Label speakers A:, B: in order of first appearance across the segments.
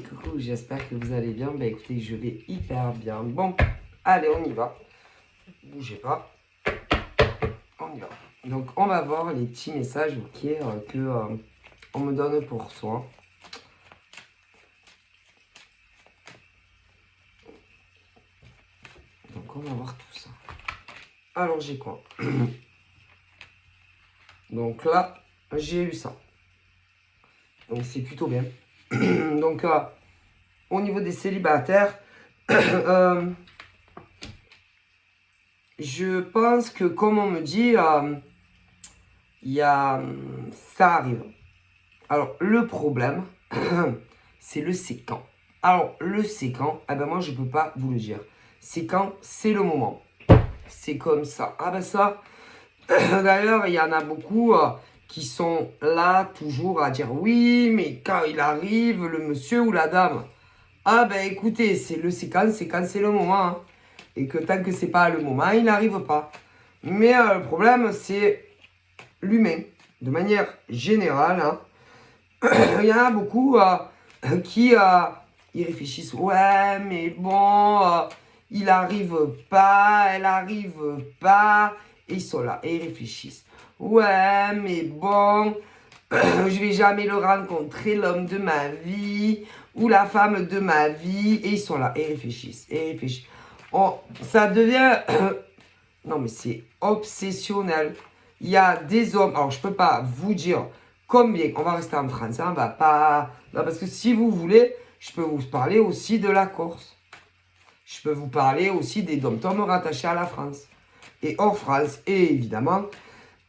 A: Coucou, j'espère que vous allez bien. Bah écoutez, je vais hyper bien. Bon, allez, on y va. Bougez pas. On y va. Donc, on va voir les petits messages que on me donne pour soi. Donc, on va voir tout ça. Alors, j'ai quoi? Donc là, j'ai eu ça. Donc, c'est plutôt bien. Donc, au niveau des célibataires, je pense que, comme on me dit, ça arrive. Alors, le problème, c'est le c'est quand. Alors, le c'est quand, eh ben moi, je ne peux pas vous le dire. C'est quand, c'est le moment. C'est comme ça. Ah ben ça, d'ailleurs, il y en a beaucoup qui sont là toujours à dire oui, mais quand il arrive, le monsieur ou la dame. Ah ben écoutez, c'est quand, c'est le moment. Hein. Et que tant que c'est pas le moment, il n'arrive pas. Mais le problème, c'est l'humain. De manière générale, hein, il y en a beaucoup qui ils réfléchissent. Ouais, mais bon, il arrive pas, elle arrive pas. Et ils sont là et ils réfléchissent. Ouais, mais bon, je vais jamais le rencontrer, l'homme de ma vie ou la femme de ma vie. Et ils sont là et ils réfléchissent et réfléchissent. Oh, ça devient... non, mais c'est obsessionnel. Il y a des hommes, alors je peux pas vous dire combien, on va rester en France, hein, on va pas... Non, parce que si vous voulez, je peux vous parler aussi de la Corse. Je peux vous parler aussi des dom-toms rattachés à la France. Et hors France, et évidemment,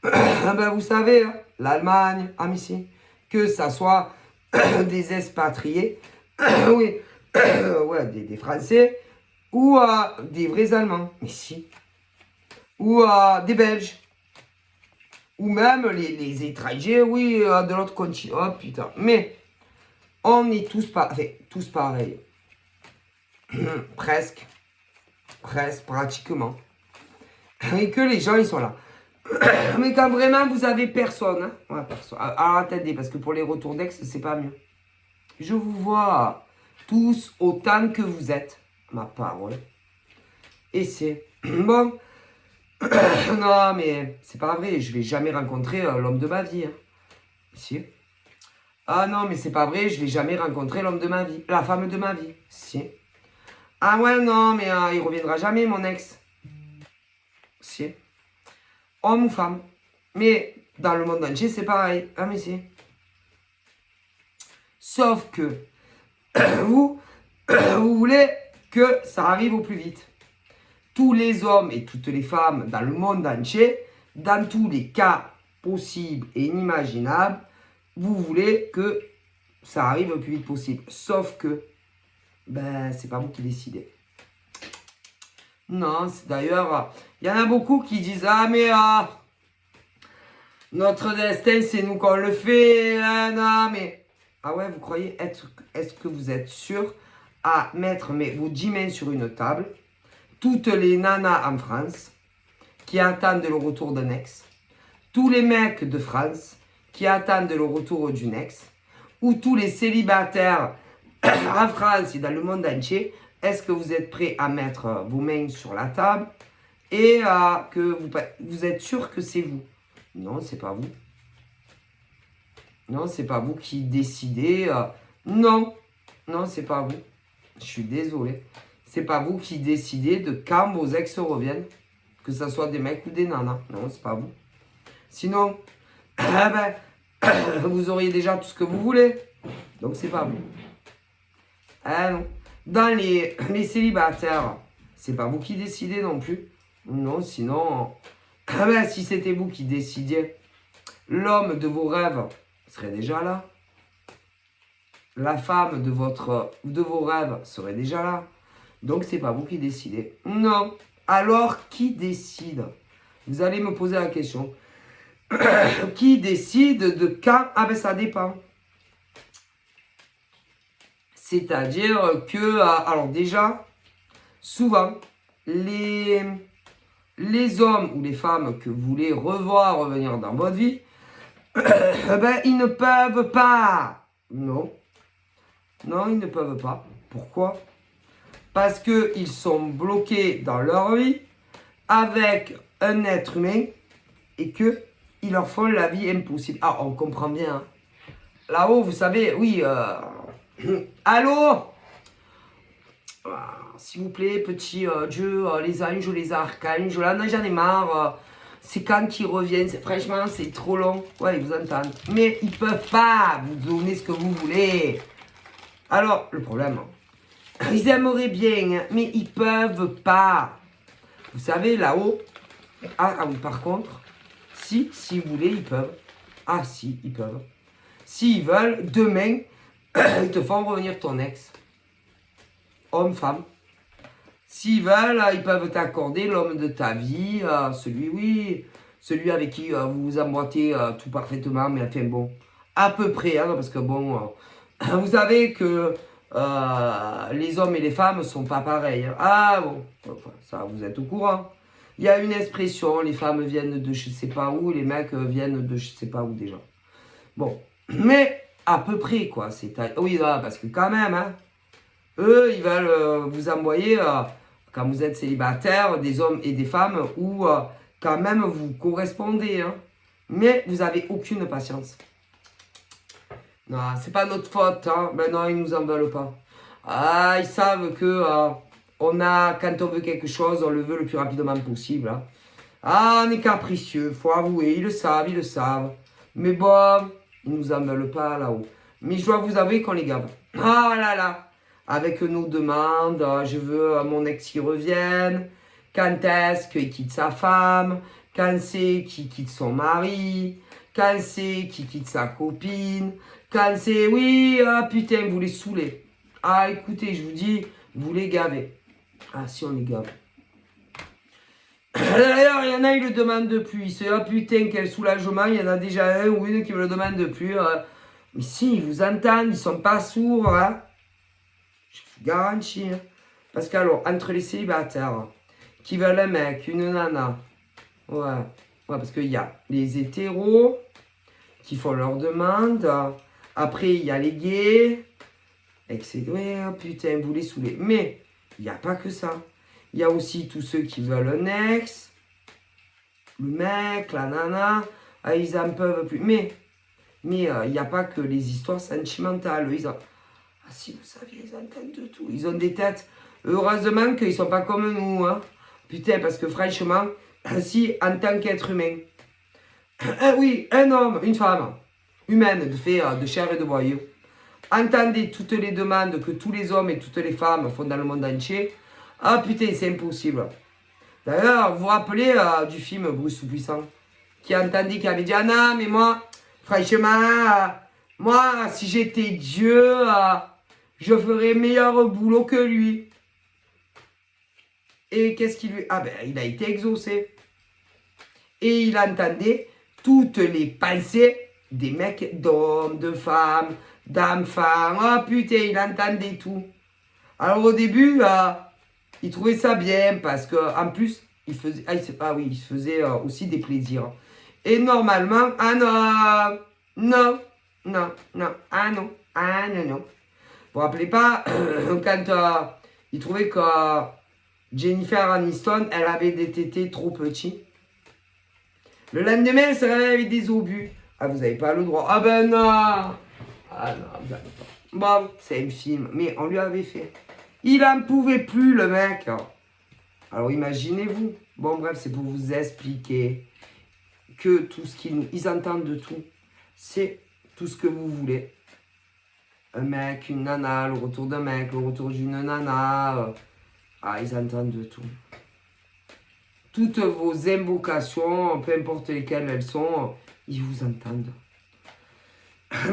A: ben vous savez, hein, l'Allemagne, ici, que ça soit des expatriés, oui, ouais, des Français, ou des vrais Allemands, ici, ou des Belges. Ou même les étrangers, oui, de l'autre continent. Oh putain. Mais on est tous, tous pareils. Presque. Presque, pratiquement. Et que les gens, ils sont là. Mais quand vraiment vous avez personne, hein, ouais, personne. Alors attendez, parce que pour les retours d'ex, c'est pas mieux. Je vous vois tous autant que vous êtes. Ma parole. Et c'est... Bon. Non, mais c'est pas vrai. Je vais jamais rencontrer l'homme de ma vie. Hein. Si. Ah non, mais c'est pas vrai, je vais jamais rencontrer l'homme de ma vie, la femme de ma vie. Si. Ah ouais, non, mais il reviendra jamais, mon ex. Si. Homme ou femme. Mais dans le monde entier, c'est pareil. Ah, mais si. Sauf que vous, vous voulez que ça arrive au plus vite. Tous les hommes et toutes les femmes dans le monde entier, dans tous les cas possibles et inimaginables, vous voulez que ça arrive le plus vite possible. Sauf que, ben, c'est pas vous qui décidez. Non, d'ailleurs, il y en a beaucoup qui disent, ah, mais notre destin, c'est nous qu'on le fait. Non, mais... Ah ouais, vous croyez, est-ce que vous êtes sûr à mettre vos 10 mains sur une table, toutes les nanas en France qui attendent le retour d'un ex, tous les mecs de France qui attendent le retour d'une ex, ou tous les célibataires en France et dans le monde entier, est-ce que vous êtes prêts à mettre vos mains sur la table et que vous êtes sûr que c'est vous? Non, c'est pas vous. Non, c'est pas vous qui décidez. Non, non, c'est pas vous. Je suis désolé. C'est pas vous qui décidez de quand vos ex reviennent. Que ce soit des mecs ou des nanas. Non, c'est pas vous. Sinon, ben, vous auriez déjà tout ce que vous voulez. Donc, c'est pas vous. Ah non. Dans les célibataires, c'est pas vous qui décidez non plus. Non, sinon... ben, si c'était vous qui décidiez, l'homme de vos rêves serait déjà là. La femme de vos rêves serait déjà là. Donc, c'est pas vous qui décidez. Non. Alors, qui décide? Vous allez me poser la question. Qui décide de quand? Ah ben, ça dépend. C'est-à-dire que, alors déjà, souvent, les hommes ou les femmes que vous voulez revoir revenir dans votre vie, ben, ils ne peuvent pas. Non. Non, ils ne peuvent pas. Pourquoi? Parce qu'ils sont bloqués dans leur vie avec un être humain et que ils leur font la vie impossible. Ah, on comprend bien. Hein. Là-haut, vous savez, oui. Allô? Ah, s'il vous plaît, petit Dieu, les anges, les archanges, là, j'en ai marre. C'est quand qu'ils reviennent. Franchement, c'est trop long. Ouais, ils vous entendent. Mais ils peuvent pas vous donner ce que vous voulez. Alors, le problème, ils aimeraient bien, hein, mais ils peuvent pas. Vous savez, là-haut, oui, par contre, si vous voulez, ils peuvent. Ah, si, ils peuvent. S'ils veulent, demain, ils te font revenir ton ex. Homme, femme. S'ils veulent, ils peuvent t'accorder l'homme de ta vie, celui avec qui vous vous emboîtez tout parfaitement, mais enfin bon, à peu près, hein, parce que bon, vous savez que les hommes et les femmes sont pas pareils. Hein. Ah bon, ça vous êtes au courant. Il y a une expression, les femmes viennent de je sais pas où, les mecs viennent de je sais pas où déjà. Bon, mais à peu près quoi, oui, là, parce que quand même, hein, eux, ils veulent vous envoyer, quand vous êtes célibataire, des hommes et des femmes où quand même vous correspondez. Hein. Mais vous n'avez aucune patience. Non, c'est pas notre faute. Hein. Ben non, ils nous en veulent pas. Ah, ils savent que quand on veut quelque chose, on le veut le plus rapidement possible. Hein. Ah, on est capricieux, faut avouer, ils le savent, ils le savent. Mais bon, ils nous en veulent pas là-haut. Mais je dois vous avouer qu'on les gave. Ah là là, avec nos demandes, je veux mon ex qui revienne, quand est-ce qu'il quitte sa femme, quand c'est qu'il quitte son mari, quand c'est qu'il quitte sa copine, quand c'est, oui, ah putain, vous les saoulez. Ah écoutez, je vous dis, vous les gavez. Ah si, on les gave. D'ailleurs, il y en a, ils le demandent de plus. Ils se disent, oh putain, quel soulagement. Il y en a déjà un ou une qui me le demande de plus. Mais si, ils vous entendent, ils sont pas sourds. Hein. Je vous garantis. Hein. Parce qu'alors, entre les célibataires qui veulent un mec, une nana, ouais, parce qu'il y a les hétéros qui font leurs demandes. Après, il y a les gays. Etc. Ouais, oh putain, vous les saoulez. Mais il n'y a pas que ça. Il y a aussi tous ceux qui veulent un ex, le mec, la nana, ils en peuvent plus. Mais il n'y a pas que les histoires sentimentales. Ah si, vous saviez, ils entendent de tout. Ils ont des têtes. Heureusement qu'ils ne sont pas comme nous. Hein. Putain, parce que franchement, si en tant qu'être humain, oui, un homme, une femme, humaine, de chair et de boyau, entendez toutes les demandes que tous les hommes et toutes les femmes font dans le monde entier, ah putain, c'est impossible. D'ailleurs, vous vous rappelez du film Bruce Tout-Puissant, qui entendait, qui avait dit, ah non, mais moi, franchement, moi, si j'étais Dieu, je ferais meilleur boulot que lui. Et qu'est-ce qu'il lui... Ah ben, il a été exaucé. Et il entendait toutes les pensées des mecs, d'hommes, de femmes, d'enfants. Ah putain, il entendait tout. Alors au début, il trouvait ça bien parce qu'en plus, il faisait, il se faisait aussi des plaisirs. Et normalement, ah non, ah non. Vous vous rappelez pas quand il trouvait que Jennifer Aniston, elle avait des tétés trop petits. Le lendemain, elle se réveille avec des obus. Ah, vous n'avez pas le droit. Ah ben non. Ah non, vous n'avez pas. Bon, c'est un film, mais on lui avait fait. Il n'en pouvait plus, le mec. Alors imaginez-vous. Bon, bref, c'est pour vous expliquer que tout ce ils entendent de tout. C'est tout ce que vous voulez. Un mec, une nana, le retour d'un mec, le retour d'une nana. Ils entendent de tout. Toutes vos invocations, peu importe lesquelles elles sont, ils vous entendent.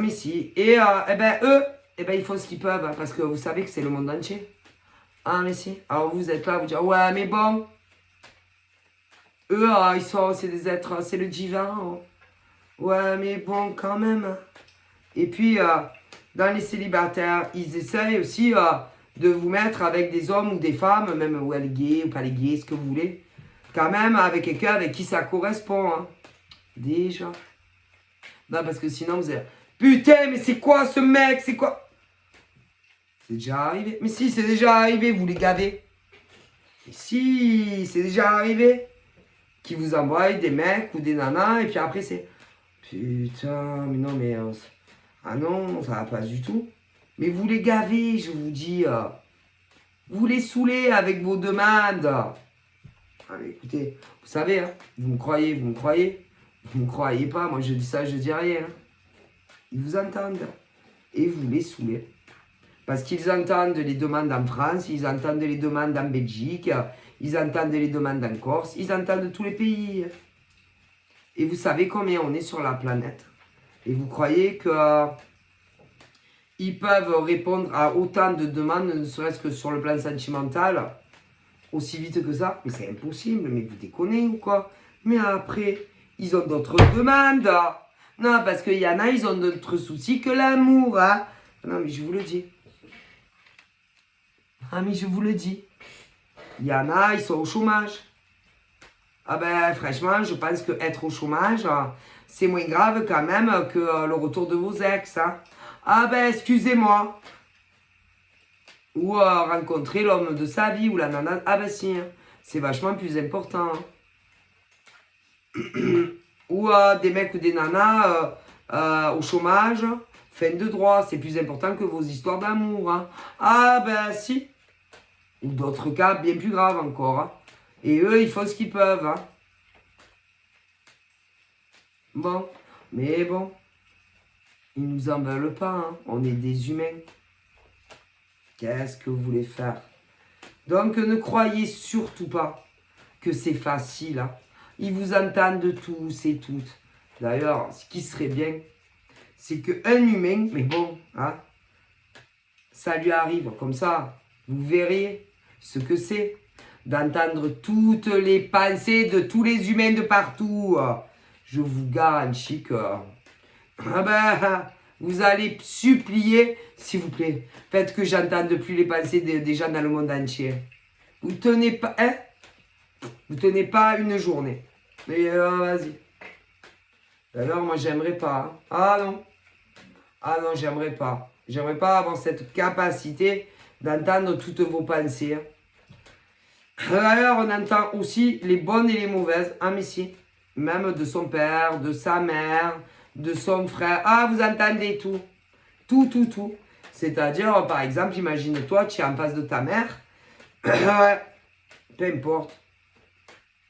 A: Mais si. Et eux, ils font ce qu'ils peuvent, hein, parce que vous savez que c'est le monde entier. Ah, mais si. Alors vous êtes là, vous dites, ouais, mais bon. Eux, c'est des êtres, c'est le divin. Oh. Ouais, mais bon, quand même. Et puis, dans les célibataires, ils essayent aussi de vous mettre avec des hommes ou des femmes, même ou les gays ou pas les gays, ce que vous voulez. Quand même avec quelqu'un avec qui ça correspond. Hein. Déjà. Non, parce que sinon, vous êtes... Putain, mais c'est quoi ce mec? C'est quoi? C'est déjà arrivé. Mais si, c'est déjà arrivé, vous les gavez. Et si, c'est déjà arrivé. Qui vous envoient des mecs ou des nanas, et puis après c'est... Putain, mais non, mais... ah non, ça va pas du tout. Mais vous les gavez, je vous dis. Vous les saoulez avec vos demandes. Ah mais écoutez, vous savez, hein, vous me croyez, vous me croyez. Vous me croyez pas, moi je dis ça, je dis rien. Hein. Ils vous entendent. Et vous les saoulez. Parce qu'ils entendent les demandes en France, ils entendent les demandes en Belgique, ils entendent les demandes en Corse, ils entendent tous les pays. Et vous savez combien on est sur la planète. Et vous croyez que ils peuvent répondre à autant de demandes, ne serait-ce que sur le plan sentimental, aussi vite que ça? Mais c'est impossible, mais vous déconnez ou quoi? Mais après, ils ont d'autres demandes. Non, parce qu'il y en a, ils ont d'autres soucis que l'amour. Hein? Non, mais je vous le dis. Ah, mais je vous le dis. Il y en a, ils sont au chômage. Ah ben, franchement, je pense que être au chômage, c'est moins grave quand même que le retour de vos ex. Hein. Ah ben, excusez-moi. Ou rencontrer l'homme de sa vie ou la nana. Ah ben si, hein. C'est vachement plus important. Hein. Ou des mecs ou des nanas au chômage, fin de droit. C'est plus important que vos histoires d'amour. Hein. Ah ben si. Ou d'autres cas bien plus graves encore. Hein. Et eux, ils font ce qu'ils peuvent. Hein. Bon, mais bon. Ils nous en veulent pas. Hein. On est des humains. Qu'est-ce que vous voulez faire? Donc, ne croyez surtout pas que c'est facile. Hein. Ils vous entendent tous et toutes. D'ailleurs, ce qui serait bien, c'est qu'un humain, mais bon, hein, ça lui arrive comme ça. Vous verrez ce que c'est d'entendre toutes les pensées de tous les humains de partout. Je vous garantis que vous allez supplier, s'il vous plaît, faites que j'entende plus les pensées des gens dans le monde entier. Vous tenez pas, hein? Vous tenez pas une journée. Mais vas-y. D'ailleurs, moi, j'aimerais pas. Hein. Ah non. Ah non, j'aimerais pas. J'aimerais pas avoir cette capacité d'entendre toutes vos pensées. Hein. D'ailleurs, on entend aussi les bonnes et les mauvaises. Ah, mais si. Même de son père, de sa mère, de son frère. Ah, vous entendez tout. Tout, tout, tout. C'est-à-dire, par exemple, imagine-toi, tu es en face de ta mère. Peu importe.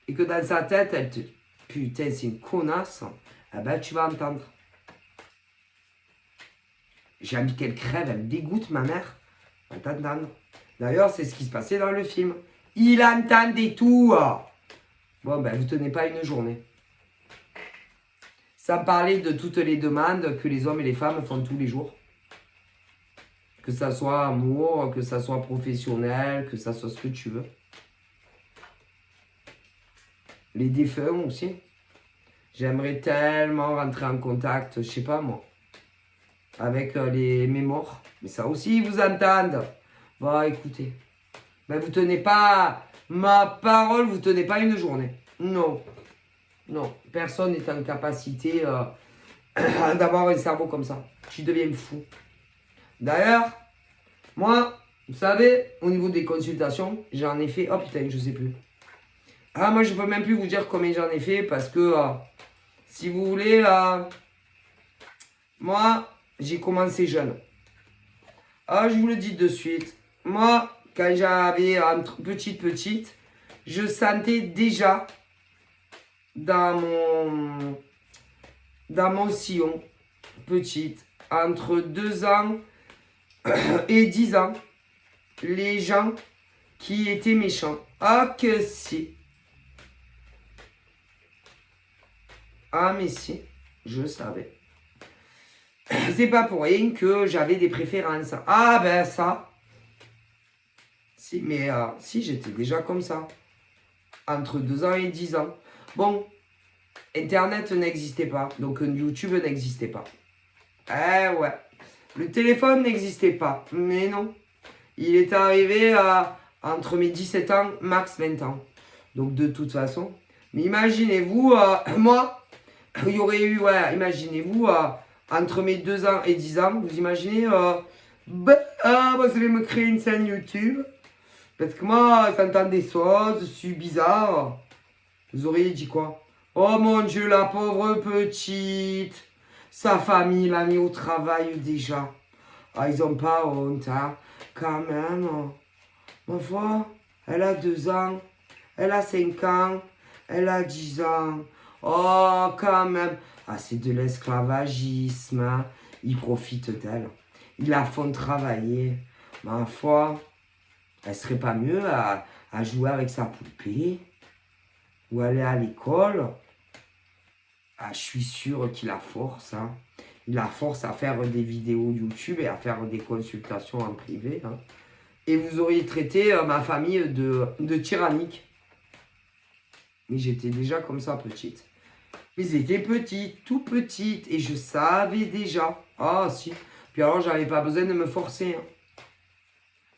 A: Et que dans sa tête, elle te... Putain, c'est une connasse. Eh ben, tu vas entendre. J'ai envie qu'elle crève, elle me dégoûte, ma mère. On va t'entendre. D'ailleurs, c'est ce qui se passait dans le film. Il entendait tout. Bon, ben, vous tenez pas une journée. Sans parler de toutes les demandes que les hommes et les femmes font tous les jours. Que ça soit amour, que ça soit professionnel, que ça soit ce que tu veux. Les défunts aussi. J'aimerais tellement rentrer en contact, je sais pas moi, avec mes morts. Mais ça aussi, ils vous entendent. Bon, écoutez. Ben, vous tenez pas ma parole, vous tenez pas une journée. Non. Non. Personne n'est en capacité d'avoir un cerveau comme ça. Tu deviens fou. D'ailleurs, moi, vous savez, au niveau des consultations, j'en ai fait... Oh putain, je sais plus. Ah, moi, je peux même plus vous dire combien j'en ai fait parce que, si vous voulez, moi, j'ai commencé jeune. Ah, je vous le dis de suite. Moi, quand j'avais entre petite, je sentais déjà dans mon sillon, petite, entre 2 ans et 10 ans, les gens qui étaient méchants. Ah, que si. Ah, mais si, je savais. C'est pas pour rien que j'avais des préférences. Ah, ben ça. Si, mais si, j'étais déjà comme ça. Entre 2 ans et 10 ans. Bon, Internet n'existait pas. Donc YouTube n'existait pas. Eh ouais. Le téléphone n'existait pas. Mais non. Il est arrivé entre mes 17 ans, max 20 ans. Donc de toute façon. Mais imaginez-vous, moi, il y aurait eu, ouais, imaginez-vous, entre mes 2 ans et 10 ans, vous imaginez Moi, je vais me créer une chaîne YouTube. Parce que moi, j'entends des choses, je suis bizarre. Vous auriez dit quoi? Oh mon Dieu, la pauvre petite. Sa famille l'a mis au travail déjà. Ah, ils ont pas honte, hein. Quand même. Ma foi, elle a 2 ans. Elle a 5 ans. Elle a 10 ans. Oh, quand même. Ah, c'est de l'esclavagisme, hein. Ils profitent d'elle. Ils la font travailler. Ma foi, elle serait pas mieux à jouer avec sa poupée ou aller à l'école. Ah, je suis sûr qu'il la force, hein. Il la force à faire des vidéos YouTube et à faire des consultations en privé, hein. Et vous auriez traité ma famille de tyrannique. Mais j'étais déjà comme ça petite. Ils étaient petites, tout petites, et je savais déjà. Ah si. Puis alors j'avais pas besoin de me forcer, hein.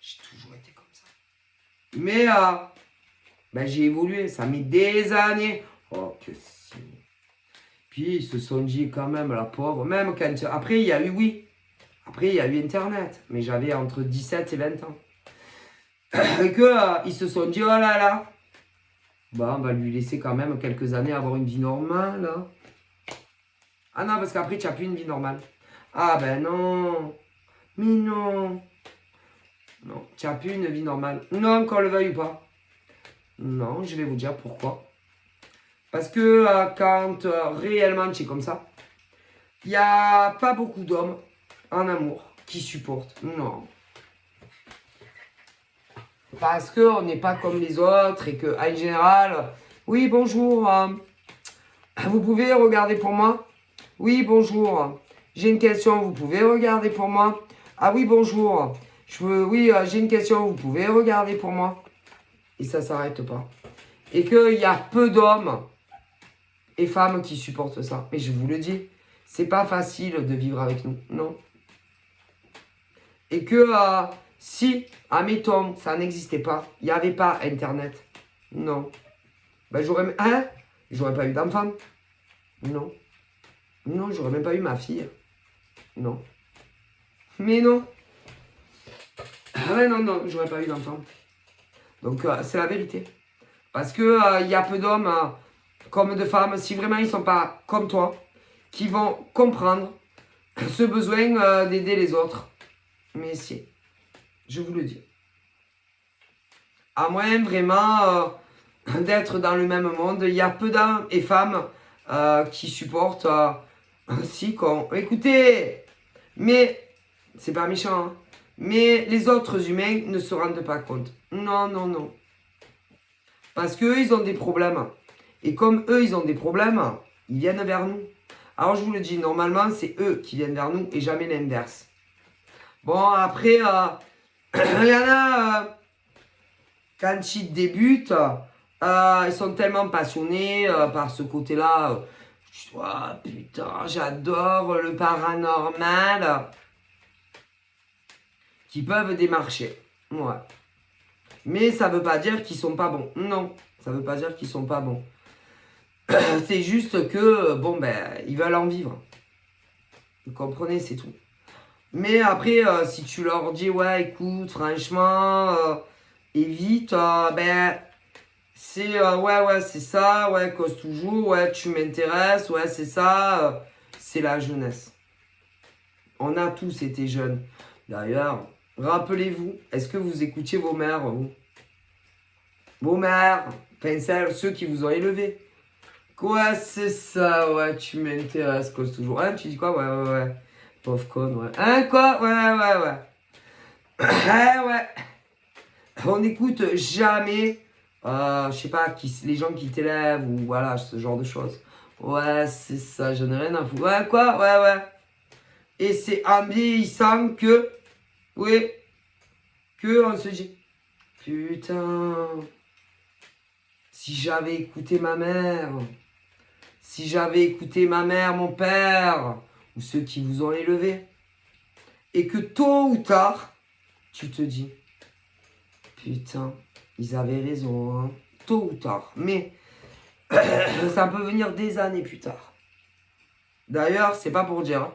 A: J'ai toujours été comme ça. Mais ben, j'ai évolué, ça met des années. Oh que si. Puis ils se sont dit quand même, la pauvre, même quand... Après il y a eu, oui. Après il y a eu Internet, mais j'avais entre 17 et 20 ans. Et que ils se sont dit, oh là là. Bah, on va lui laisser quand même quelques années avoir une vie normale, hein. Ah non, parce qu'après, tu n'as plus une vie normale. Ah ben non. Mais non. Non, tu n'as plus une vie normale. Non, qu'on le veuille ou pas. Non, je vais vous dire pourquoi. Parce que quand réellement tu es comme ça, il n'y a pas beaucoup d'hommes en amour qui supportent. Non. Parce qu'on n'est pas comme les autres et qu'en général, oui, bonjour, vous pouvez regarder pour moi? Oui, bonjour, j'ai une question, vous pouvez regarder pour moi? Ah oui, bonjour, oui, j'ai une question, vous pouvez regarder pour moi? Et ça ne s'arrête pas. Et qu'il y a peu d'hommes et femmes qui supportent ça. Mais je vous le dis, c'est pas facile de vivre avec nous, non. Et que si, admettons, ça n'existait pas, il n'y avait pas Internet, non. Ben j'aurais pas eu d'enfant. Non. Non, j'aurais même pas eu ma fille. Non. Mais non. Ouais, non, non, j'aurais pas eu d'enfant. Donc, c'est la vérité. Parce que y a peu d'hommes comme de femmes, si vraiment ils sont pas comme toi, qui vont comprendre ce besoin d'aider les autres. Mais si, je vous le dis. À moins vraiment d'être dans le même monde, il y a peu d'hommes et femmes qui supportent si qu'on... Écoutez, mais c'est pas méchant, hein, mais les autres humains ne se rendent pas compte. Non, non, non. Parce qu'eux, ils ont des problèmes. Et comme eux, ils ont des problèmes, ils viennent vers nous. Alors je vous le dis, normalement, c'est eux qui viennent vers nous et jamais l'inverse. Bon, après, il y en a, quand ils débutent, ils sont tellement passionnés par ce côté-là. Oh, putain, j'adore le paranormal. Qui peuvent démarcher. Ouais. Mais ça veut pas dire qu'ils sont pas bons. Non, ça veut pas dire qu'ils sont pas bons. C'est juste que, bon, ben, ils veulent en vivre. Vous comprenez, c'est tout. Mais après, si tu leur dis, ouais, écoute, franchement, évite, ben, c'est, ouais, c'est ça, ouais, cause toujours, ouais, tu m'intéresses, ouais, c'est ça, c'est la jeunesse. On a tous été jeunes. D'ailleurs, rappelez-vous, est-ce que vous écoutiez vos mères, vous? Vos mères, enfin ceux qui vous ont élevé. Quoi, c'est ça, ouais, tu m'intéresses, cause toujours. Hein, tu dis quoi? Ouais. Pauvre conne, ouais. Hein, quoi? Ouais. Ouais. On n'écoute jamais, je sais pas, les gens qui t'élèvent ou voilà, ce genre de choses. Ouais, c'est ça, j'en ai rien à foutre. Ouais, quoi? Ouais. Et c'est en vieillissant que, oui, que on se dit, putain, si j'avais écouté ma mère, mon père, ou ceux qui vous ont élevé, et que tôt ou tard, tu te dis, putain, ils avaient raison, hein, tôt ou tard. Mais ça peut venir des années plus tard. D'ailleurs, c'est pas pour dire,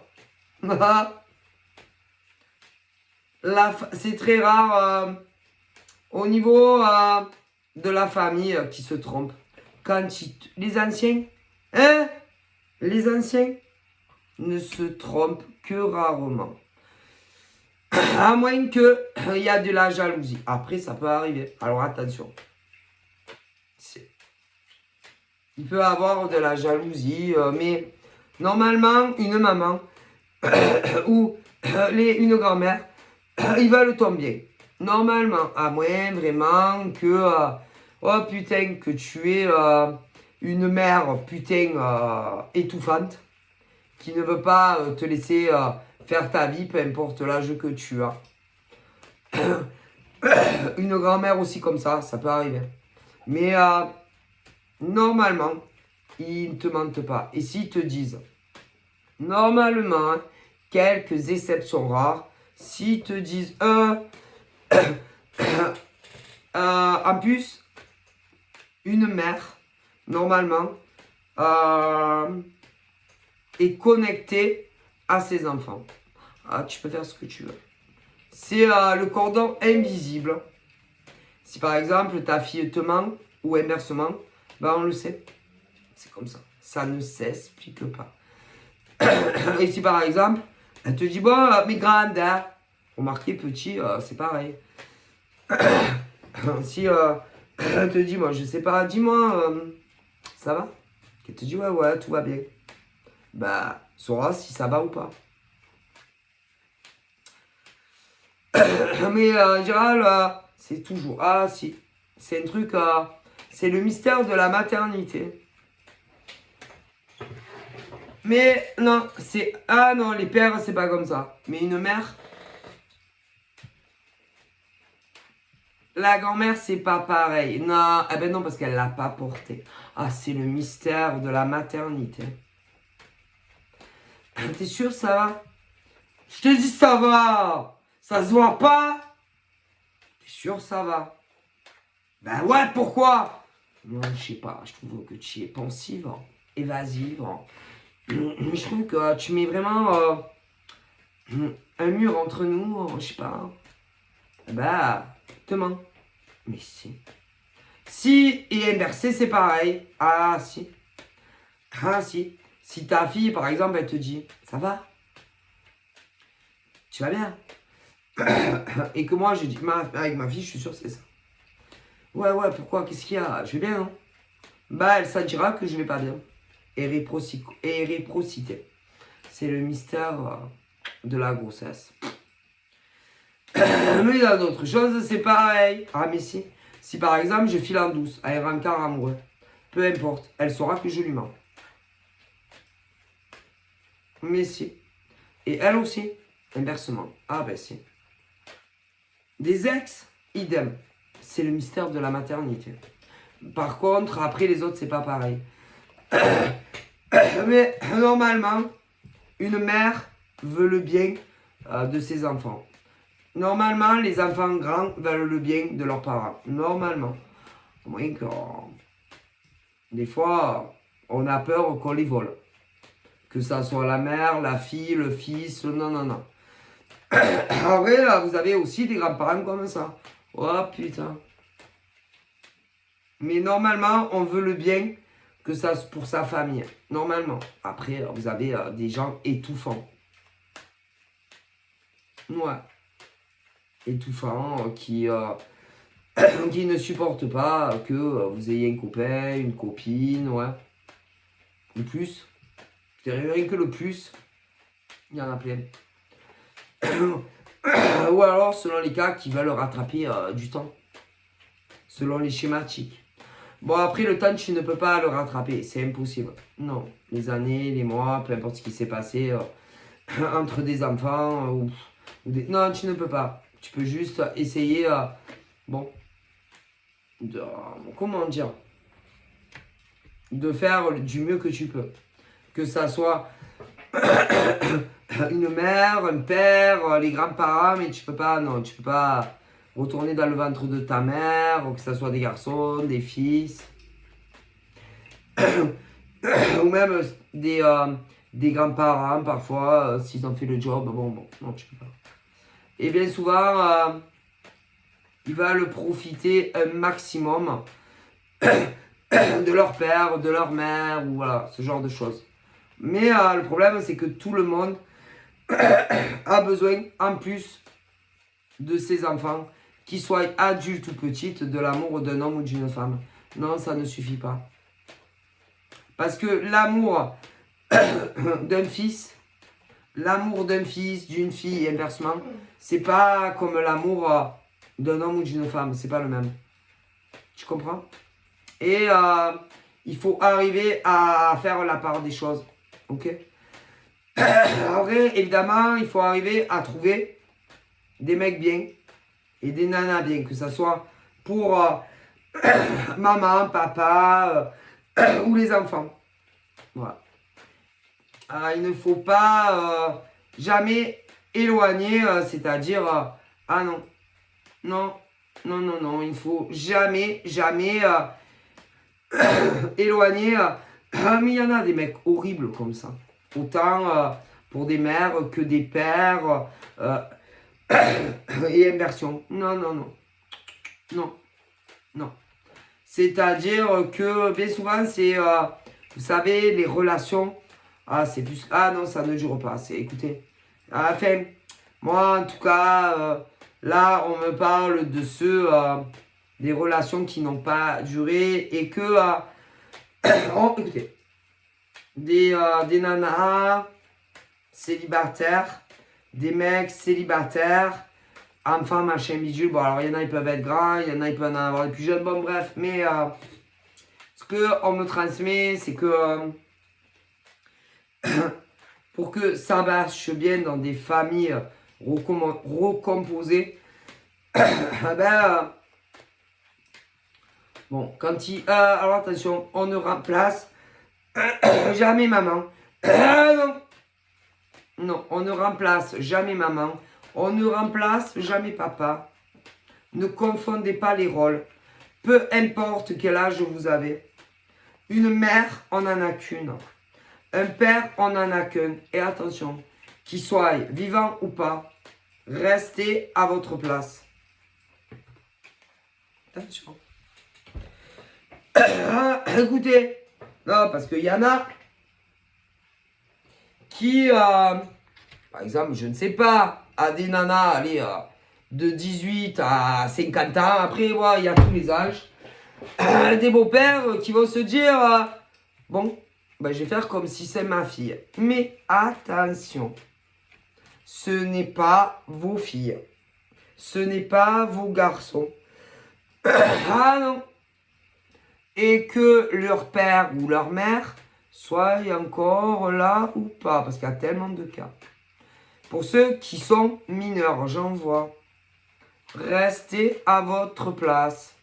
A: hein. C'est très rare au niveau de la famille qui se trompe. Les anciens, hein, les anciens ne se trompent que rarement. À moins qu'il y a de la jalousie. Après, ça peut arriver. Alors attention. Il peut y avoir de la jalousie, mais normalement, une maman ou une grand-mère, ils veulent ton bien. Normalement, à moins vraiment que, oh putain, que tu es une mère putain étouffante, qui ne veut pas te laisser faire ta vie, peu importe l'âge que tu as. Une grand-mère aussi comme ça peut arriver. Mais normalement, ils ne te mentent pas. Et s'ils te disent, normalement, quelques exceptions rares, s'ils te disent, en plus, une mère, normalement, est connectée à ses enfants. Ah, tu peux faire ce que tu veux. C'est le cordon invisible. Si par exemple ta fille te ment ou inversement, ben on le sait. C'est comme ça. Ça ne s'explique pas. Et si par exemple, elle te dit, bon, mais grande, hein, remarquez petit, c'est pareil. Si elle te dit, moi je sais pas, dis-moi, ça va? Elle te dit, ouais, tout va bien. Bah, saura si ça va ou pas. Mais en général, c'est toujours, ah si, c'est un truc, c'est le mystère de la maternité. Mais non, ah non, les pères, c'est pas comme ça. Mais une mère, la grand-mère, c'est pas pareil. Non, eh ben non, parce qu'elle l'a pas porté. Ah, c'est le mystère de la maternité. T'es sûr, ça va? Je te dis, ça va. Ça se voit pas? T'es sûr, ça va? Ben ouais, pourquoi? Non, je sais pas, je trouve que tu es pensive, évasive. Je trouve que tu mets vraiment un mur entre nous, je sais pas. Bah, te mens. Mais si. Si et inversé, c'est pareil. Ah, si. Ah, si. Si ta fille, par exemple, elle te dit, ça va? Tu vas bien? Et que moi, je dis, avec ma fille, je suis sûr que c'est ça. Ouais, pourquoi? Qu'est-ce qu'il y a? Je vais bien, non? Bah, elle, ça dira que je vais pas bien. Et réciprocité. C'est le mystère de la grossesse. Mais il y a d'autres choses, c'est pareil. Ah, mais si. Si par exemple, je file en douce à un rencard amoureux, peu importe, elle saura que je lui mens. Mais si. Et elle aussi, inversement. Ah, ben si. Des ex, idem. C'est le mystère de la maternité. Par contre, après les autres, c'est pas pareil. Mais normalement, une mère veut le bien de ses enfants. Normalement, les enfants grands veulent le bien de leurs parents. Normalement. Au moins que des fois, on a peur qu'on les vole. Que ça soit la mère, la fille, le fils, non. En vrai, là, vous avez aussi des grands-parents comme ça. Oh putain. Mais normalement, on veut le bien que ça pour sa famille. Normalement. Après, vous avez des gens étouffants. Ouais. Étouffants qui ne supportent pas que vous ayez un copain, une copine, ouais. Le plus. Rien que le plus. Il y en a plein. Ou alors, selon les cas, qui veulent rattraper du temps. Selon les schématiques. Bon, après, le temps, tu ne peux pas le rattraper. C'est impossible. Non. Les années, les mois, peu importe ce qui s'est passé entre des enfants Non, tu ne peux pas. Tu peux juste essayer, comment dire, de faire du mieux que tu peux. Que ça soit une mère, un père, les grands-parents, mais tu peux pas retourner dans le ventre de ta mère, ou que ça soit des garçons, des fils, ou même des grands-parents, parfois, s'ils ont fait le job, non, tu peux pas. Et bien souvent, ils veulent profiter un maximum de leur père, de leur mère, ou voilà, ce genre de choses. Mais le problème, c'est que tout le monde a besoin, en plus de ses enfants, qu'ils soient adultes ou petites, de l'amour d'un homme ou d'une femme. Non, ça ne suffit pas. Parce que l'amour d'un fils, d'une fille et inversement, c'est pas comme l'amour d'un homme ou d'une femme, c'est pas le même. Tu comprends? Et il faut arriver à faire la part des choses. Ok? Après, évidemment, il faut arriver à trouver des mecs bien et des nanas bien, que ce soit pour maman, papa ou les enfants. Voilà. Il ne faut pas jamais éloigner, c'est-à-dire, ah non, non, non, non, non, il ne faut jamais, jamais éloigner. Mais il y en a des mecs horribles comme ça. Autant pour des mères que des pères et inversion. Non, non, non. Non, non. C'est-à-dire que bien souvent, c'est, vous savez, les relations, c'est plus, non, ça ne dure pas. Écoutez, enfin, moi, en tout cas, là, on me parle de ceux, des relations qui n'ont pas duré et que, écoutez, des nanas célibataires, des mecs célibataires, enfants, machin, bidule. Bon, alors, il y en a, ils peuvent être grands, il y en a, ils peuvent en avoir des plus jeunes. Bon, bref, mais ce qu'on me transmet, c'est que pour que ça marche bien dans des familles recomposées, bon, quand il... alors, attention, on ne remplace jamais maman. Non. Non, on ne remplace jamais maman. On ne remplace jamais papa. Ne confondez pas les rôles. Peu importe quel âge vous avez. Une mère, on n'en a qu'une. Un père, on n'en a qu'un. Et attention, qu'il soit vivant ou pas, restez à votre place. Attention. Écoutez, non, parce qu'il y en a qui, par exemple, je ne sais pas, à des nanas, allez, de 18 à 50 ans, après, ouais, il y a tous les âges, des beaux-pères qui vont se dire, bon, ben, je vais faire comme si c'est ma fille. Mais attention, ce n'est pas vos filles, ce n'est pas vos garçons. Ah non. Et que leur père ou leur mère soit encore là ou pas, parce qu'il y a tellement de cas. Pour ceux qui sont mineurs, j'en vois. Restez à votre place,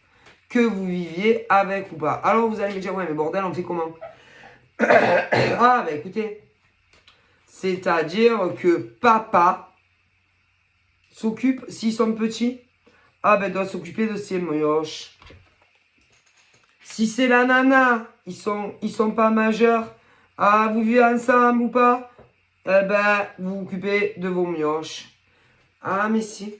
A: que vous viviez avec ou pas. Alors vous allez me dire, ouais mais bordel, on fait comment? Ah bah écoutez, c'est-à-dire que papa s'occupe, s'ils sont petits, doit s'occuper de ses mioches. Si c'est la nana, ils sont pas majeurs, vous vivez ensemble ou pas, vous vous occupez de vos mioches. Ah mais si.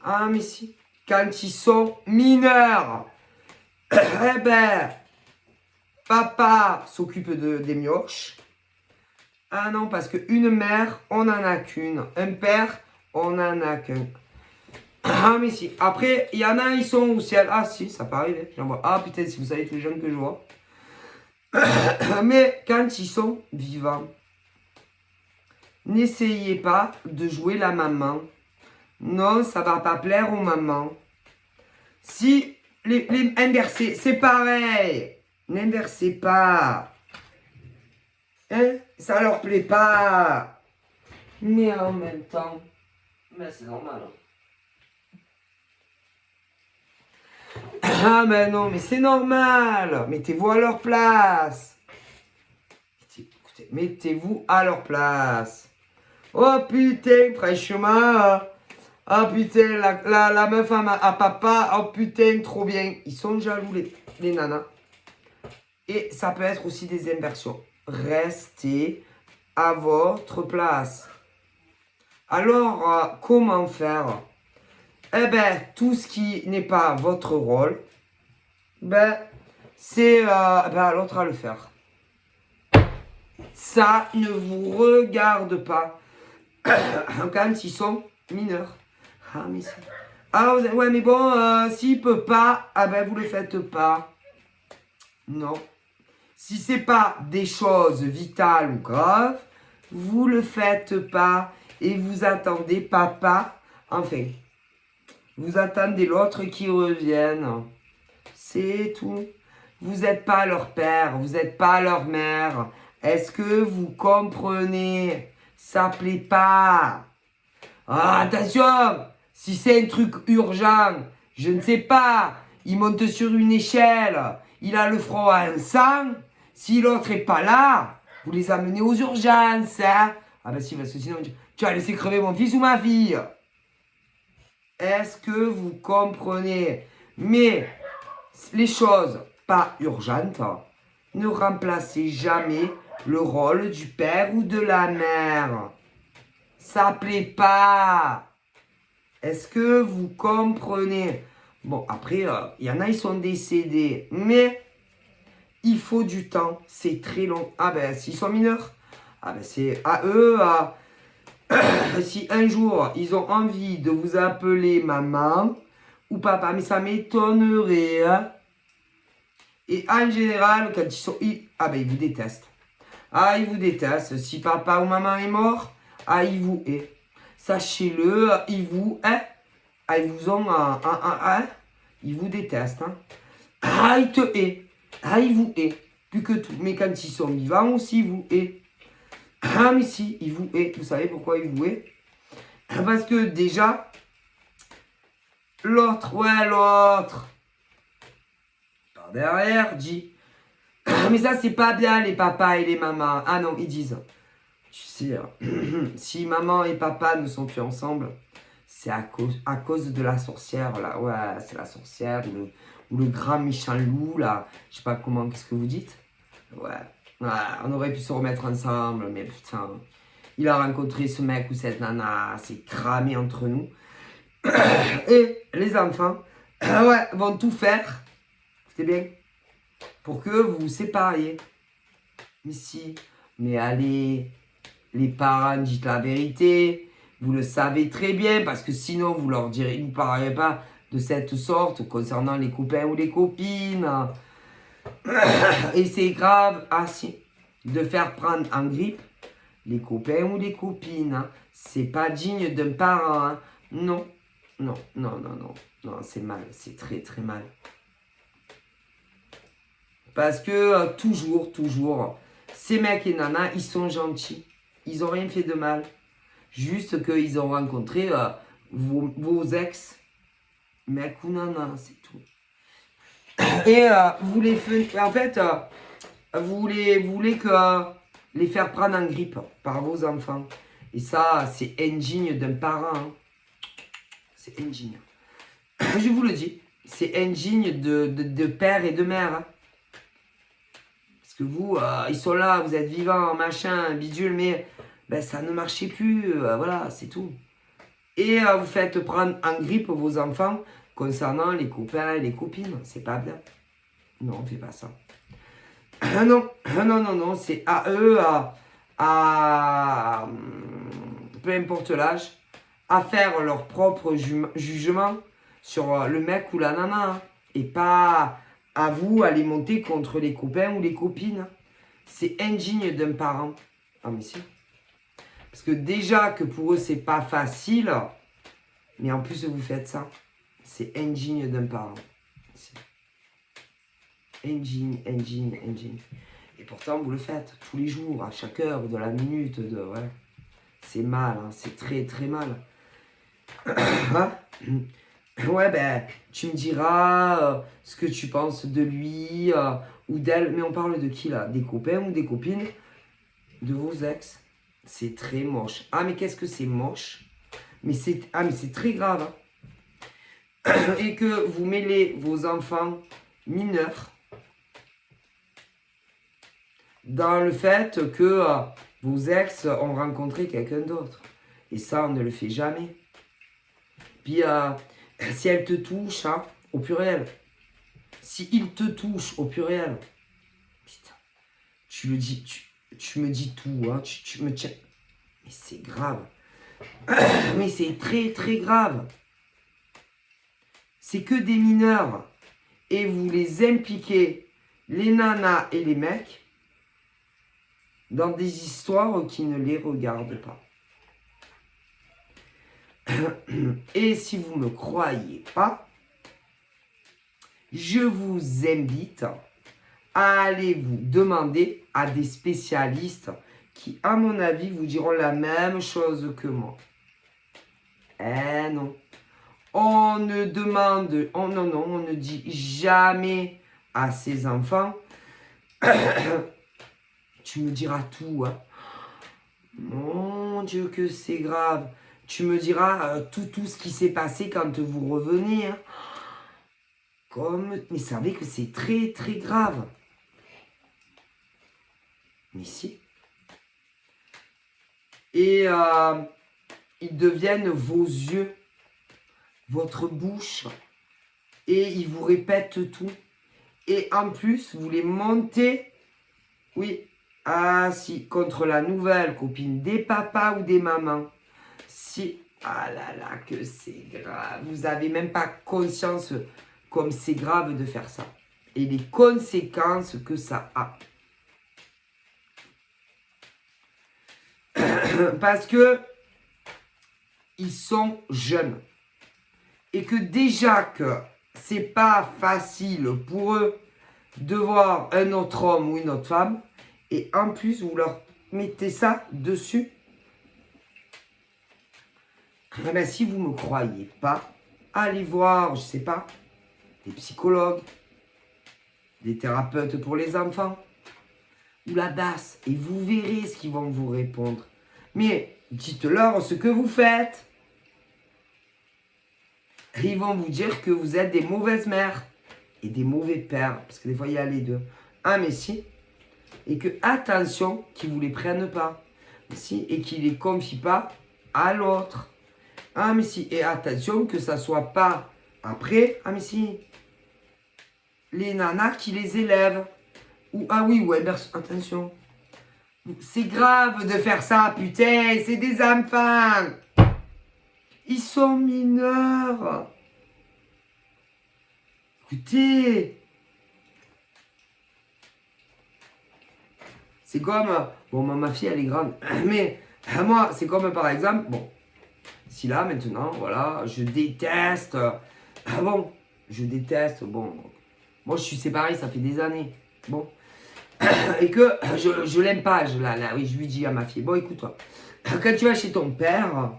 A: Ah mais si. Quand ils sont mineurs, papa s'occupe des mioches. Ah non, parce qu'une mère, on n'en a qu'une. Un père, on n'en a qu'un. Ah mais si. Après, il y en a, ils sont au ciel. Ah si, ça peut arriver. J'en vois. Ah putain, si vous savez tous les jeunes que je vois. Mais quand ils sont vivants, n'essayez pas de jouer la maman. Non, ça va pas plaire aux mamans. Si les inversés, c'est pareil. N'inversez pas. Hein? Ça leur plaît pas. Mais en même temps, mais c'est normal. Ah mais non, mais c'est normal. Mettez-vous à leur place. Écoutez, mettez-vous à leur place. Oh putain, franchement. Oh putain, la meuf à papa. Oh putain, trop bien. Ils sont jaloux, les nanas. Et ça peut être aussi des inversions. Restez à votre place. Alors, comment faire? Eh ben, tout ce qui n'est pas votre rôle, ben, c'est à l'autre à le faire. Ça ne vous regarde pas quand ils sont mineurs. Ah, mais c'est... Ah, ouais, mais bon, s'il peut pas, ah ben, vous le faites pas. Non. Si c'est pas des choses vitales ou graves, vous le faites pas et vous attendez papa. Enfin, vous attendez l'autre qui revienne. C'est tout. Vous n'êtes pas leur père, vous n'êtes pas leur mère. Est-ce que vous comprenez? Ça plaît pas. Ah, attention! Si c'est un truc urgent, je ne sais pas. Il monte sur une échelle, il a le front à un sang. Si l'autre est pas là, vous les amenez aux urgences, hein? Ah ben si, parce que sinon, tu vas laisser crever mon fils ou ma fille. Est-ce que vous comprenez? Mais les choses pas urgentes, ne remplacez jamais le rôle du père ou de la mère. Ça plaît pas. Est-ce que vous comprenez? Bon, après, il y en a, ils sont décédés. Mais il faut du temps. C'est très long. Ah ben, s'ils sont mineurs, ah ben c'est à eux. Si un jour, ils ont envie de vous appeler maman ou papa, mais ça m'étonnerait. Hein. Et en général, quand ils sont... ah ben, ils vous détestent. Ah, ils vous détestent. Si papa ou maman est mort, ah, ils vous hait. Sachez-le, ils vous hait. Ah, ils vous ont ils vous détestent. Hein. Ah, ils te hait. Ah, ils vous hait. Plus que tout. Mais quand ils sont vivants aussi, ils vous hait. Ah, mais si, ils vous hait. Vous savez pourquoi ils vous hait? Parce que déjà, l'autre, par derrière, dit mais ça, c'est pas bien, les papas et les mamans. Ah non, ils disent tu sais, si maman et papa ne sont plus ensemble, c'est à cause de la sorcière, là. Ouais, c'est la sorcière ou le grand méchant loup, là. Je sais pas comment, qu'est-ce que vous dites? Ouais. Ouais, on aurait pu se remettre ensemble, mais putain. Il a rencontré ce mec ou cette nana, c'est cramé entre nous. Et les enfants, ouais, vont tout faire, c'est bien, pour que vous vous sépariez. Ici, mais allez, les parents, dites la vérité. Vous le savez très bien, parce que sinon, vous leur direz, vous ne parlerez pas de cette sorte concernant les copains ou les copines. Et c'est grave, si, de faire prendre en grippe les copains ou les copines. Hein. C'est pas digne d'un parent. Hein. Non, non, non, non, non. Non, c'est mal, c'est très, très mal. Parce que toujours, ces mecs et nanas, ils sont gentils. Ils n'ont rien fait de mal. Juste qu'ils ont rencontré vos ex, mec ou nana, c'est tout. Et vous les faites, en fait, vous voulez que les faire prendre en grippe par vos enfants. Et ça, c'est indigne d'un parent. Hein. C'est indigne. Je vous le dis, c'est indigne de père et de mère. Hein. Parce que vous, ils sont là, vous êtes vivants, machin, bidule, mais ben, ça ne marchait plus. Voilà, c'est tout. Et vous faites prendre en grippe vos enfants concernant les copains et les copines. C'est pas bien. Non, on ne fait pas ça. Non, non, non, non, c'est à eux, peu importe l'âge, à faire leur propre jugement sur le mec ou la nana. Hein, et pas à vous à les monter contre les copains ou les copines. C'est indigne d'un parent. Ah mais si. Parce que déjà que pour eux c'est pas facile, mais en plus vous faites ça. C'est indigne d'un parent. Indigne. Et pourtant vous le faites tous les jours, à chaque heure, de la minute, ouais. C'est mal, hein, c'est très très mal. Ouais, ben, tu me diras ce que tu penses de lui ou d'elle. Mais on parle de qui là? Des copains ou des copines? De vos ex? C'est très moche. Ah, mais qu'est-ce que c'est moche? Mais c'est très grave. Hein. Et que vous mêlez vos enfants mineurs dans le fait que vos ex ont rencontré quelqu'un d'autre. Et ça, on ne le fait jamais. Puis, si elle te touche, hein, au pluriel. Si il te touche au pluriel. Putain. Tu me dis tout, hein. Tu me tiens. Mais c'est grave. Mais c'est très, très grave. C'est que des mineurs. Et vous les impliquez, les nanas et les mecs, dans des histoires qui ne les regardent pas. Et si vous ne me croyez pas, je vous invite à aller vous demander à des spécialistes qui, à mon avis, vous diront la même chose que moi. Eh non. On ne demande, oh non, non, on ne dit jamais à ses enfants, tu me diras tout, hein. Mon Dieu que c'est grave. Tu me diras tout ce qui s'est passé quand vous revenez, hein. Mais vous savez que c'est très très grave. Mais si. Et ils deviennent vos yeux, votre bouche, et ils vous répètent tout. Et en plus, vous les montez, oui, si, contre la nouvelle copine des papas ou des mamans. Si, ah là là, que c'est grave. Vous n'avez même pas conscience comme c'est grave de faire ça. Et les conséquences que ça a. Parce que ils sont jeunes. Et que déjà que c'est pas facile pour eux de voir un autre homme ou une autre femme. Et en plus, vous leur mettez ça dessus. Eh bien, si vous ne me croyez pas, allez voir, je sais pas, des psychologues, des thérapeutes pour les enfants, ou la DAS, et vous verrez ce qu'ils vont vous répondre. Mais dites-leur ce que vous faites. Et ils vont vous dire que vous êtes des mauvaises mères et des mauvais pères, parce que des fois il y a les deux. Ah mais si, et que attention qu'ils ne vous les prennent pas, si, et qu'ils ne les confient pas à l'autre. Ah mais si, et attention que ça soit pas après, ah mais si, les nanas qui les élèvent. Ou, ah oui, ouais, attention. C'est grave de faire ça, putain, c'est des enfants. Ils sont mineurs. Écoutez. C'est comme, bon, ma fille, elle est grande, mais moi, c'est comme par exemple, bon, si là, maintenant, voilà, je déteste, bon, moi, je suis séparé, ça fait des années, bon, et que je l'aime pas, oui, je lui dis à ma fille, bon, écoute-toi, quand tu vas chez ton père,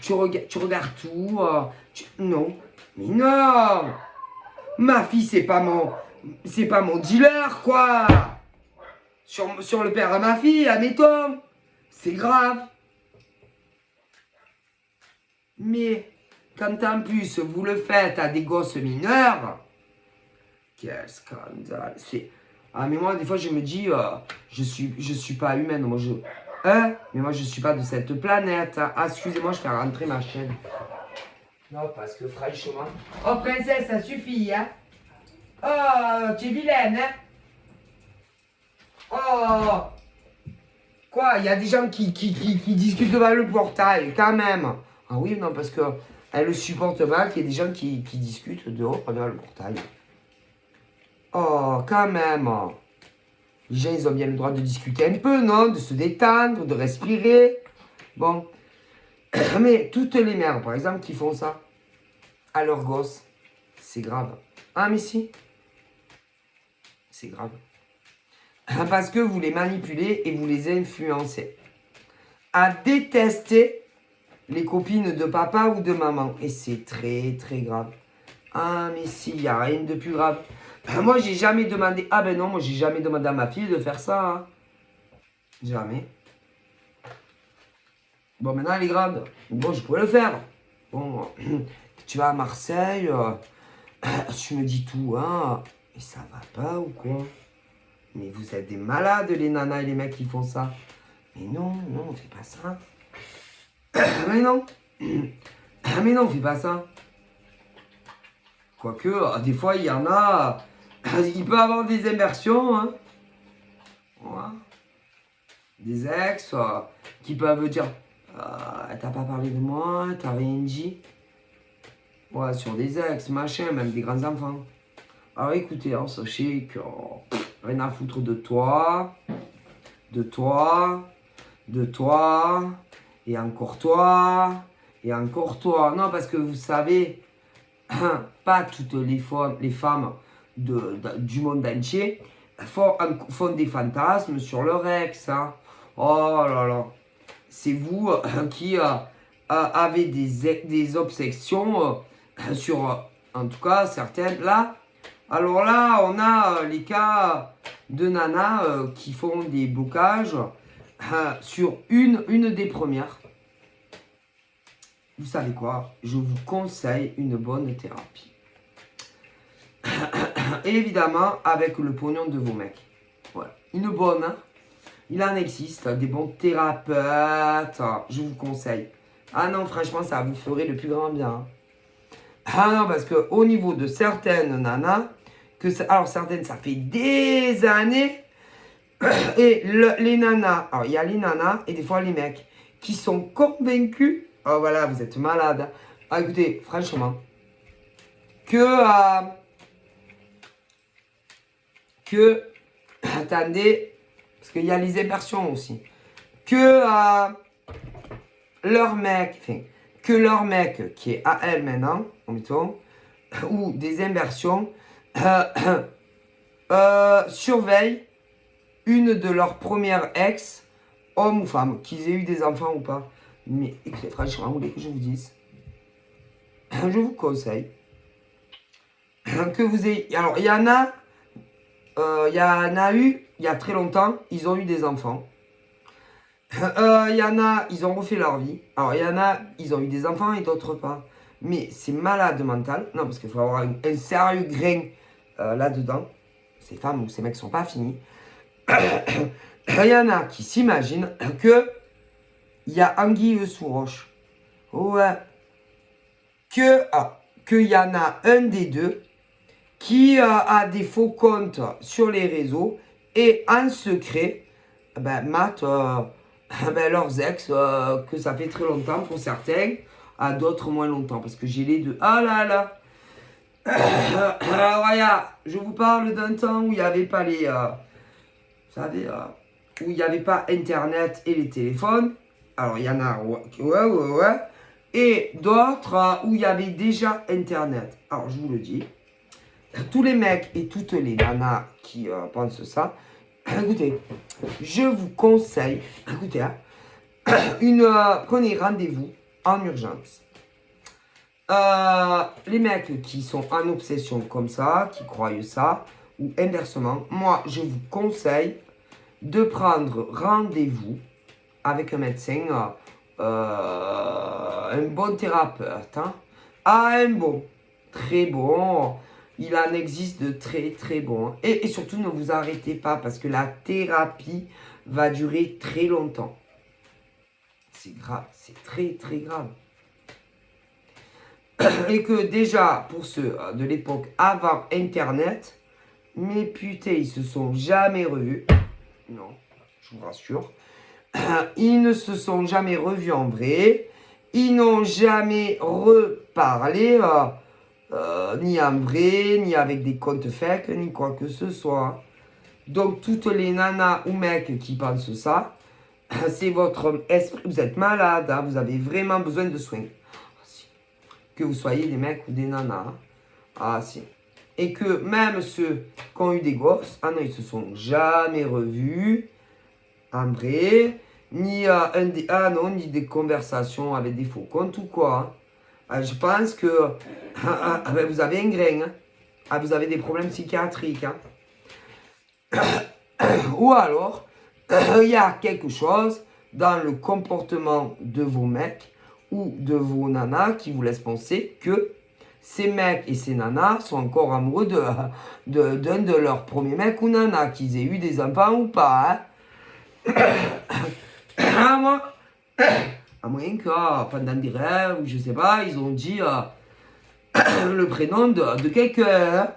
A: tu regardes tout, non, mais non, ma fille, c'est pas mon dealer, quoi. Sur le père à ma fille, admettons. C'est grave. Mais quand en plus vous le faites à des gosses mineurs, quel scandale. Ah mais moi des fois je me dis, je suis pas humaine. Moi mais moi je suis pas de cette planète. Ah excusez-moi, je fais rentrer ma chaîne. Non parce que franchement. Oh princesse, ça suffit, hein. Oh, tu es vilaine, hein. Oh. Quoi, il y a des gens qui discutent devant le portail, quand même. Ah oui, non, parce que elle le supporte mal qu'il y ait des gens qui discutent dehors devant le portail. Oh, quand même. Les gens, ils ont bien le droit de discuter un peu, non? De se détendre, de respirer. Bon. Mais toutes les mères, par exemple, qui font ça à leurs gosses, c'est grave. Ah, mais si. C'est grave. Parce que vous les manipulez et vous les influencez à détester les copines de papa ou de maman. Et c'est très très grave. Ah mais si, il n'y a rien de plus grave. Moi j'ai jamais demandé, ah ben non, moi j'ai jamais demandé à ma fille de faire ça. Hein. Jamais. Bon maintenant elle est grande. Bon je pourrais le faire. Bon, tu vas à Marseille, tu me dis tout, hein. Et ça va pas ou quoi? Mais vous êtes des malades, les nanas et les mecs qui font ça. Mais non, non, on fait pas ça. Mais non. Mais non, fais pas ça. Quoique, des fois, il y en a. Il peut avoir des immersions. Hein. Voilà. Des ex qui peuvent dire t'as pas parlé de moi, t'as rien dit. Ouais, sur des ex, machin, même des grands enfants. Alors écoutez, hein, sachez que rien à foutre de toi, de toi, de toi, et encore toi, et encore toi. Non, parce que vous savez, pas toutes les femmes du monde entier font des fantasmes sur leur ex. Hein. Oh là là. C'est vous qui avez des obsessions sur, en tout cas, certaines. Là, alors là, on a les cas de nanas qui font des blocages sur une des premières. Vous savez quoi? Je vous conseille une bonne thérapie. Évidemment, avec le pognon de vos mecs. Voilà. Une bonne, hein. Il en existe, des bons thérapeutes, je vous conseille. Ah non, franchement, ça vous ferait le plus grand bien. Ah non, parce qu'au niveau de certaines nanas, alors certaines, ça fait des années, et les nanas, alors il y a les nanas et des fois les mecs, qui sont convaincus, oh voilà, vous êtes malade. Ah écoutez, franchement, attendez, parce qu'il y a les immersions aussi, que leur mec, enfin, que leur mec qui est à elle maintenant, mettons, ou des inversions, surveillent une de leurs premières ex, homme ou femme, qu'ils aient eu des enfants ou pas. Mais écoutez, franchement, vous voulez que je vous dise, je vous conseille que vous ayez. Alors, il y en a eu, il y a très longtemps, ils ont eu des enfants. Il y en a, ils ont refait leur vie. Alors, il y en a, ils ont eu des enfants et d'autres pas. Mais c'est malade mental. Non, parce qu'il faut avoir un sérieux grain là-dedans. Ces femmes ou ces mecs sont pas finis. Il y en a qui s'imaginent que il y a anguille sous roche. Ouais. Qu'il y en a un des deux qui a des faux comptes sur les réseaux et en secret, mate leurs ex, que ça fait très longtemps pour certains, à d'autres moins longtemps, parce que j'ai les deux. Ah là là. Alors regarde, je vous parle d'un temps où il n'y avait pas les, vous savez, où il n'y avait pas Internet et les téléphones. Alors il y en a, ouais. Et d'autres où il y avait déjà Internet. Alors je vous le dis, tous les mecs et toutes les nanas qui pensent ça, écoutez, je vous conseille, écoutez, hein, prenez rendez-vous en urgence. Les mecs qui sont en obsession comme ça, qui croient ça, ou inversement, moi je vous conseille de prendre rendez-vous avec un médecin, un bon thérapeute, hein. Un bon, très bon, il en existe de très très bons. Et surtout ne vous arrêtez pas parce que la thérapie va durer très longtemps. C'est grave, c'est très très grave. Et que déjà, pour ceux de l'époque avant Internet, mais putain, ils se sont jamais revus. Non, je vous rassure. Ils ne se sont jamais revus en vrai. Ils n'ont jamais reparlé, ni en vrai, ni avec des comptes fake, ni quoi que ce soit. Donc, toutes les nanas ou mecs qui pensent ça, c'est votre esprit. Vous êtes malade, hein, vous avez vraiment besoin de soins. Que vous soyez des mecs ou des nanas. Ah si. Et que même ceux qui ont eu des gosses, ah non, ils se sont jamais revus. En vrai. Ni, ni des conversations avec des faux comptes ou quoi. Hein. Je pense que vous avez un grain. Hein. Vous avez des problèmes psychiatriques. Hein. Ou alors, il y a quelque chose dans le comportement de vos mecs ou de vos nanas qui vous laisse penser que ces mecs et ces nanas sont encore amoureux d'un de leurs premiers mecs ou nanas, qu'ils aient eu des enfants ou pas. Hein. À moins que pendant des rêves, ou je sais pas, ils ont dit le prénom de quelqu'un. Hein.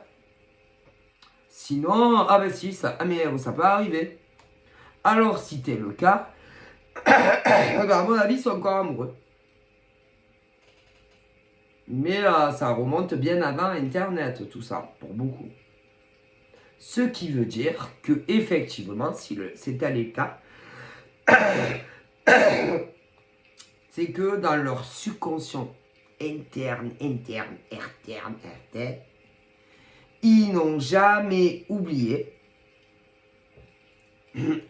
A: Sinon, ah ben si, ça, mais ça peut arriver. Alors, si c'est le cas, à mon avis, ils sont encore amoureux. Mais ça remonte bien avant Internet, tout ça, pour beaucoup. Ce qui veut dire que, effectivement, si c'était le cas, c'est que dans leur subconscient interne, ils n'ont jamais oublié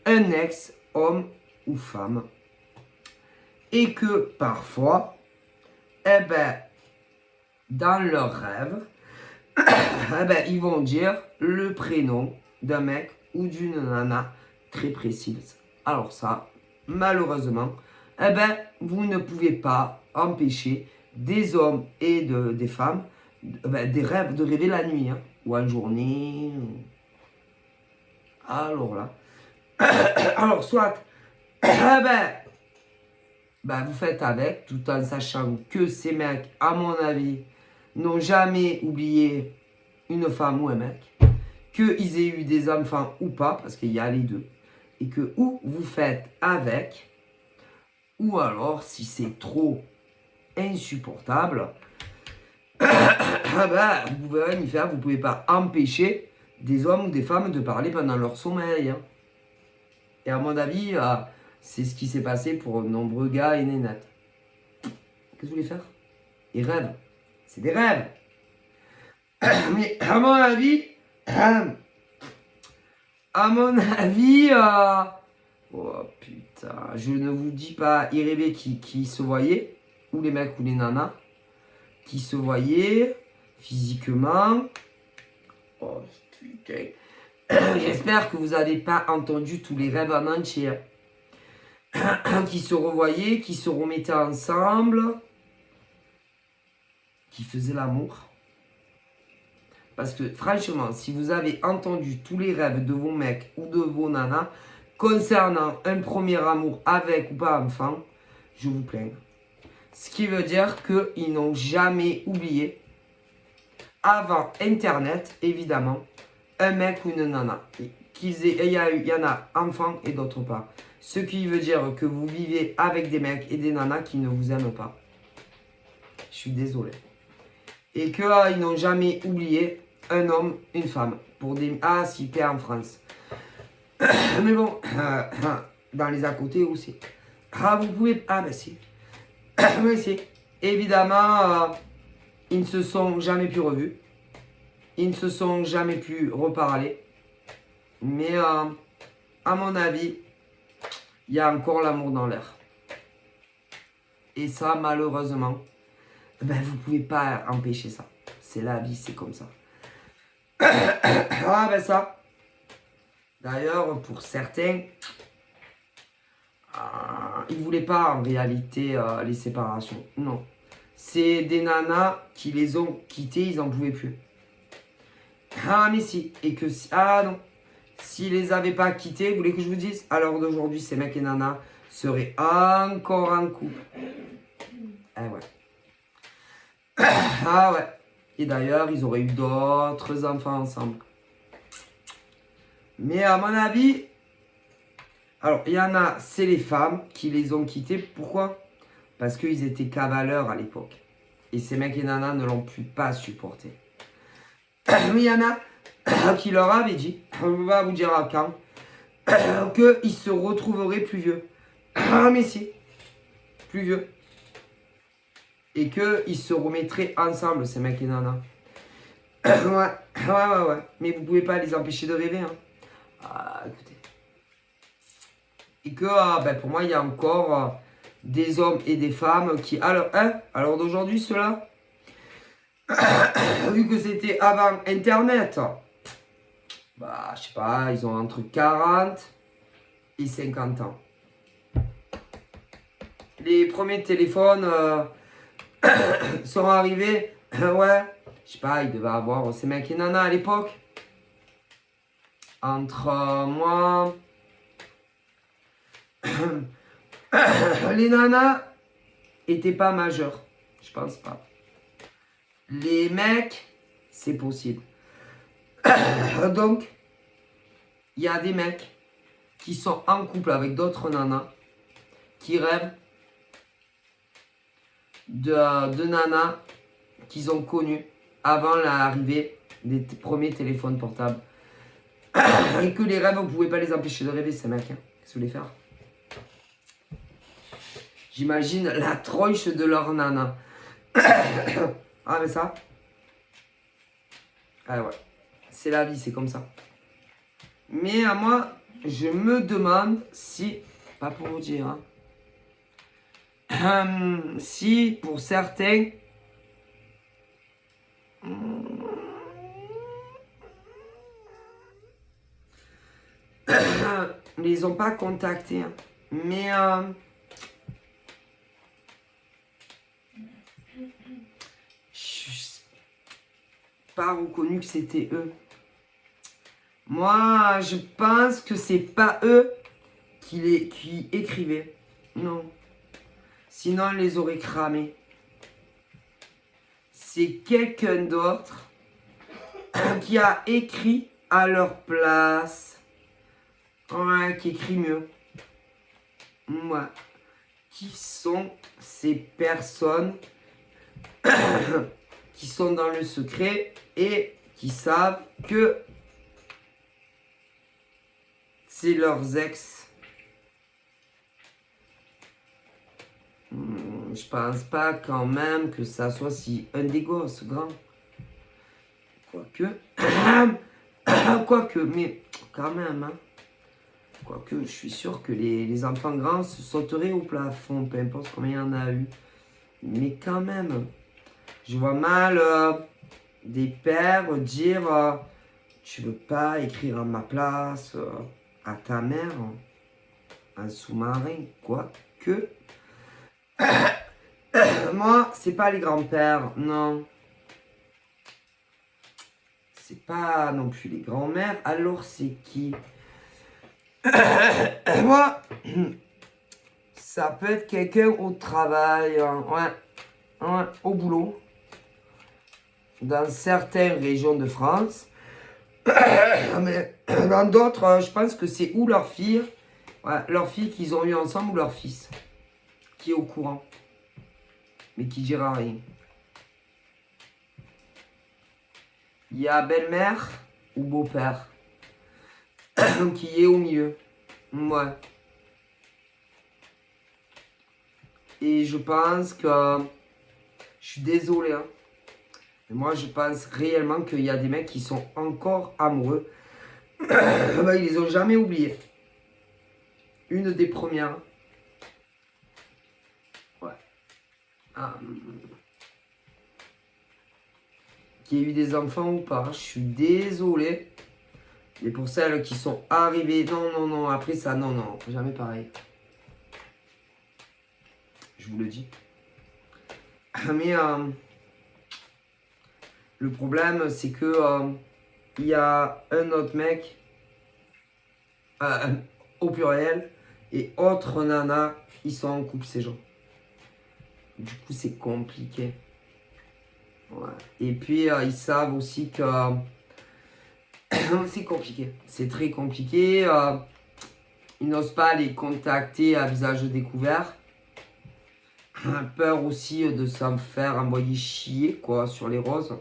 A: un ex, homme ou femme. Et que parfois, eh ben, dans leurs rêves, eh ben, ils vont dire le prénom d'un mec ou d'une nana très précise. Alors ça, malheureusement, eh ben, vous ne pouvez pas empêcher des hommes et des femmes des rêves, de rêver la nuit, hein, ou en journée. Alors là, alors soit, vous faites avec, tout en sachant que ces mecs, à mon avis, n'ont jamais oublié une femme ou un mec, qu'ils aient eu des enfants ou pas, parce qu'il y a les deux, et que ou vous faites avec, ou alors, si c'est trop insupportable, vous pouvez rien y faire, vous ne pouvez pas empêcher des hommes ou des femmes de parler pendant leur sommeil. Hein. Et à mon avis, c'est ce qui s'est passé pour de nombreux gars et nénettes. Qu'est-ce que vous voulez faire? Ils rêvent. C'est des rêves. Mais à mon avis, oh putain, je ne vous dis pas, ils rêvaient qui se voyaient, ou les mecs ou les nanas, qui se voyaient physiquement. Oh putain. J'espère que vous n'avez pas entendu tous les rêves en entier. Qui se revoyaient, qui se remettaient ensemble, qui faisaient l'amour. Parce que franchement, si vous avez entendu tous les rêves de vos mecs ou de vos nanas concernant un premier amour avec ou pas enfant, je vous plains. Ce qui veut dire qu'ils n'ont jamais oublié, avant Internet, évidemment, un mec ou une nana. Il y en a enfants et d'autres pas. Ce qui veut dire que vous vivez avec des mecs et des nanas qui ne vous aiment pas. Je suis désolé. Et qu'ils n'ont jamais oublié un homme, une femme. Pour des... Ah, si, t'es en France. Mais bon, dans les à côté aussi. Ah, vous pouvez... Ah, ben si. Mais si. Évidemment, ils ne se sont jamais plus revus. Ils ne se sont jamais plus reparlés. Mais, à mon avis, il y a encore l'amour dans l'air. Et ça, malheureusement, vous ne pouvez pas empêcher ça. C'est la vie, c'est comme ça. Ah ben ça. D'ailleurs, pour certains, ils ne voulaient pas en réalité les séparations. Non. C'est des nanas qui les ont quittés, ils n'en pouvaient plus. Ah mais si. Et que si... Ah non. S'ils les avaient pas quittés, vous voulez que je vous dise? À l'heure d'aujourd'hui, ces mecs et nanas seraient encore en couple. Ah ouais. Ah ouais. Et d'ailleurs, ils auraient eu d'autres enfants ensemble. Mais à mon avis, alors il y en a, c'est les femmes qui les ont quittés. Pourquoi? Parce qu'ils étaient cavaleurs à l'époque. Et ces mecs et nanas ne l'ont pu pas supporter. Mais il y en a qui leur avaient dit, on va vous dire à quand, qu'ils se retrouveraient plus vieux. Ah mais si, plus vieux. Et qu'ils se remettraient ensemble, ces mecs et nanas. Ouais. Mais vous pouvez pas les empêcher de rêver. Hein. Ah, écoutez. Et que pour moi, il y a encore des hommes et des femmes qui... Alors d'aujourd'hui, ceux-là, vu que c'était avant Internet, je sais pas, ils ont entre 40 et 50 ans. Les premiers téléphones sont arrivés, ouais, je sais pas, ils devaient avoir ces mecs et nanas à l'époque. Entre moi... les nanas, était pas majeur. Je pense pas. Les mecs, c'est possible. Donc, il y a des mecs qui sont en couple avec d'autres nanas qui rêvent de nanas qu'ils ont connues avant l'arrivée des premiers téléphones portables. Et que les rêves, vous ne pouvez pas les empêcher de rêver, ces mecs. Hein. Qu'est-ce que vous voulez faire? J'imagine la tronche de leur nana. Ah, mais ça. Ah ouais. C'est la vie, c'est comme ça. Mais à moi, je me demande si. Pas pour vous dire. Hein, si pour certains. Ils les ont pas contactés. Hein. Mais. Pas reconnu que c'était eux. Moi, je pense que c'est pas eux qui écrivaient. Non. Sinon, ils les auraient cramés. C'est quelqu'un d'autre qui a écrit à leur place. Ouais, qui écrit mieux. Ouais. Qui sont ces personnes qui sont dans le secret et qui savent que c'est leurs ex. Je pense pas quand même que ça soit si un des gosses grand. Quoique. Quoique, mais quand même. Hein. Quoique, je suis sûr que les enfants grands se sauteraient au plafond, peu importe combien il y en a eu. Mais quand même, je vois mal des pères dire tu veux pas écrire à ma place à ta mère un sous-marin, quoique. Moi, c'est pas les grands-pères, non. C'est pas non plus les grands-mères. Alors, c'est qui? Moi, ça peut être quelqu'un au travail, ouais, au boulot, dans certaines régions de France. Mais dans d'autres, je pense que c'est ou leur fille, ouais, leur fille qu'ils ont eu ensemble ou leur fils, qui est au courant, mais qui dira rien. Il y a belle-mère ou beau-père qui est au milieu. Ouais. Et je pense que... Je suis désolé, hein. Mais moi, je pense réellement qu'il y a des mecs qui sont encore amoureux. Ben, ils les ont jamais oubliés. Une des premières. Ouais. Qui a eu des enfants ou pas. Je suis désolé. Et pour celles qui sont arrivées, non, après ça, non, jamais pareil. Je vous le dis. Mais le problème, c'est que il y a un autre mec, au pluriel, et autre nana, ils sont en couple, ces gens. Du coup, c'est compliqué. Ouais. Et puis, ils savent aussi que c'est compliqué. C'est très compliqué. Ils n'osent pas les contacter à visage découvert. Peur aussi de s'en faire envoyer chier quoi, sur les roses.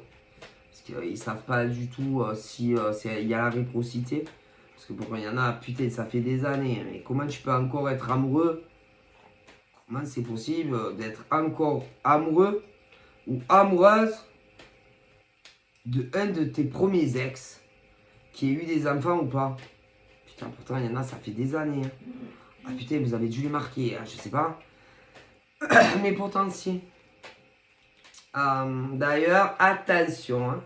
A: Parce qu'ils ne savent pas du tout si il y a la réciprocité. Parce que pour il y en a, putain, ça fait des années. Mais comment tu peux encore être amoureux? Comment c'est possible d'être encore amoureux ou amoureuse de un de tes premiers ex qui a eu des enfants ou pas? Putain, pourtant, il y en a, ça fait des années. Hein. Ah putain, vous avez dû les marquer, hein, je sais pas. Mais pourtant, si. D'ailleurs, attention, hein.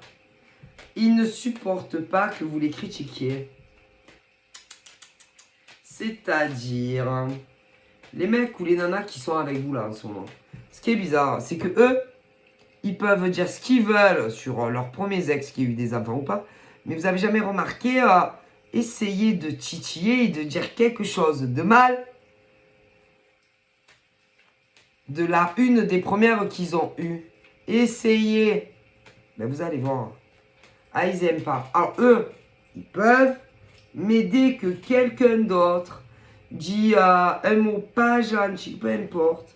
A: Ils ne supportent pas que vous les critiquiez. C'est-à-dire, les mecs ou les nanas qui sont avec vous là en ce moment. Ce qui est bizarre, c'est que eux, ils peuvent dire ce qu'ils veulent sur leurs premiers ex qui ont eu des enfants ou pas. Mais vous avez jamais remarqué essayer de titiller et de dire quelque chose de mal. de la une des premières qu'ils ont eues. Essayez. Ben, vous allez voir. Ah, ils n'aiment pas. Alors, eux, ils peuvent. Mais dès que quelqu'un d'autre dit un mot pas gentil, peu importe,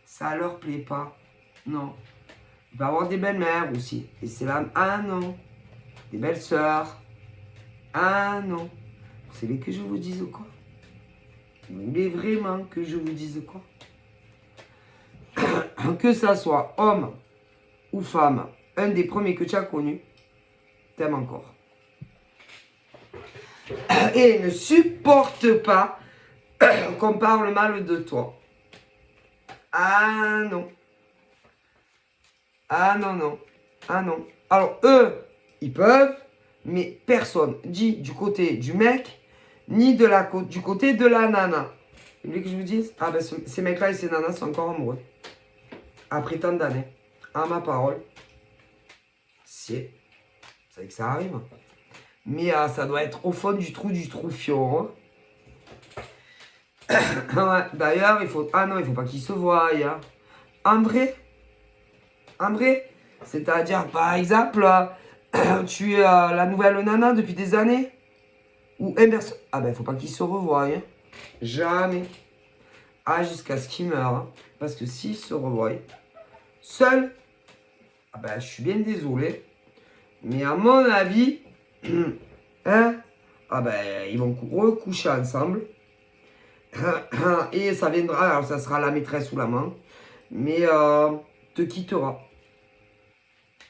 A: ça leur plaît pas. Non. Il va y avoir des belles-mères aussi. Et c'est là, ah non. Des belles-sœurs. Ah non. Vous savez que je vous dise quoi? Vous voulez vraiment que je vous dise quoi? Que ça soit homme ou femme, un des premiers que tu as connu, t'aime encore. Et ne supporte pas qu'on parle mal de toi. Ah non. Ah non, non. Ah non. Alors, eux, ils peuvent, mais personne dit du côté du mec, ni du côté de la nana. Vous voulez que je vous dise? Ah ben, ces mecs-là et ces nanas sont encore amoureux. Après tant d'années. À ma parole. C'est vrai que ça arrive. Mais ça doit être au fond du trou fion. Hein. D'ailleurs, il faut... Ah non, il faut pas qu'ils se voient. Hein. En vrai, c'est-à-dire, par exemple, tu es la nouvelle nana depuis des années. Ou inverse. Ah ben, il faut pas qu'ils se revoient. Hein. Jamais. Ah, jusqu'à ce qu'ils meurent. Hein. Parce que s'ils se revoient, seuls, ah ben, je suis bien désolé. Mais à mon avis, hein, ah ben, ils vont recoucher ensemble. Et ça viendra, alors ça sera la maîtresse ou l'amant. Mais te quittera.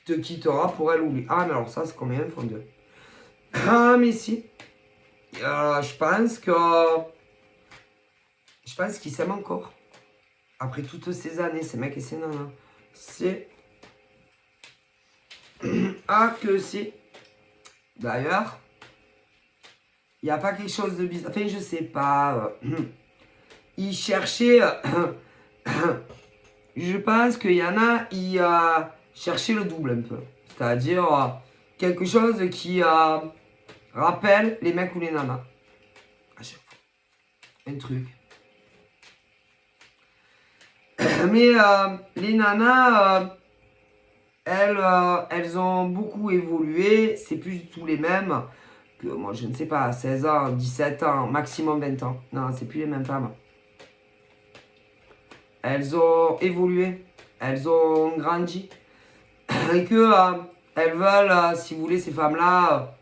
A: Te quittera pour elle ou lui. Ah, mais alors ça, c'est combien font deux? Ah, mais si. Je pense que... Je pense qu'ils s'aiment encore. Après toutes ces années, ces mecs et ces nanas. C'est... Ah, que c'est... D'ailleurs, il n'y a pas quelque chose de bizarre. Enfin, je sais pas. Ils cherchaient... je pense qu'il y en a, ils cherchaient le double un peu. C'est-à-dire quelque chose qui rappelle les mecs ou les nanas. À chaque fois. Un truc. Mais les nanas, elles ont beaucoup évolué. C'est plus du tout les mêmes que moi, je ne sais pas, 16 ans, 17 ans, maximum 20 ans. Non, c'est plus les mêmes femmes. Elles ont évolué. Elles ont grandi. Et que elles veulent, si vous voulez, ces femmes-là,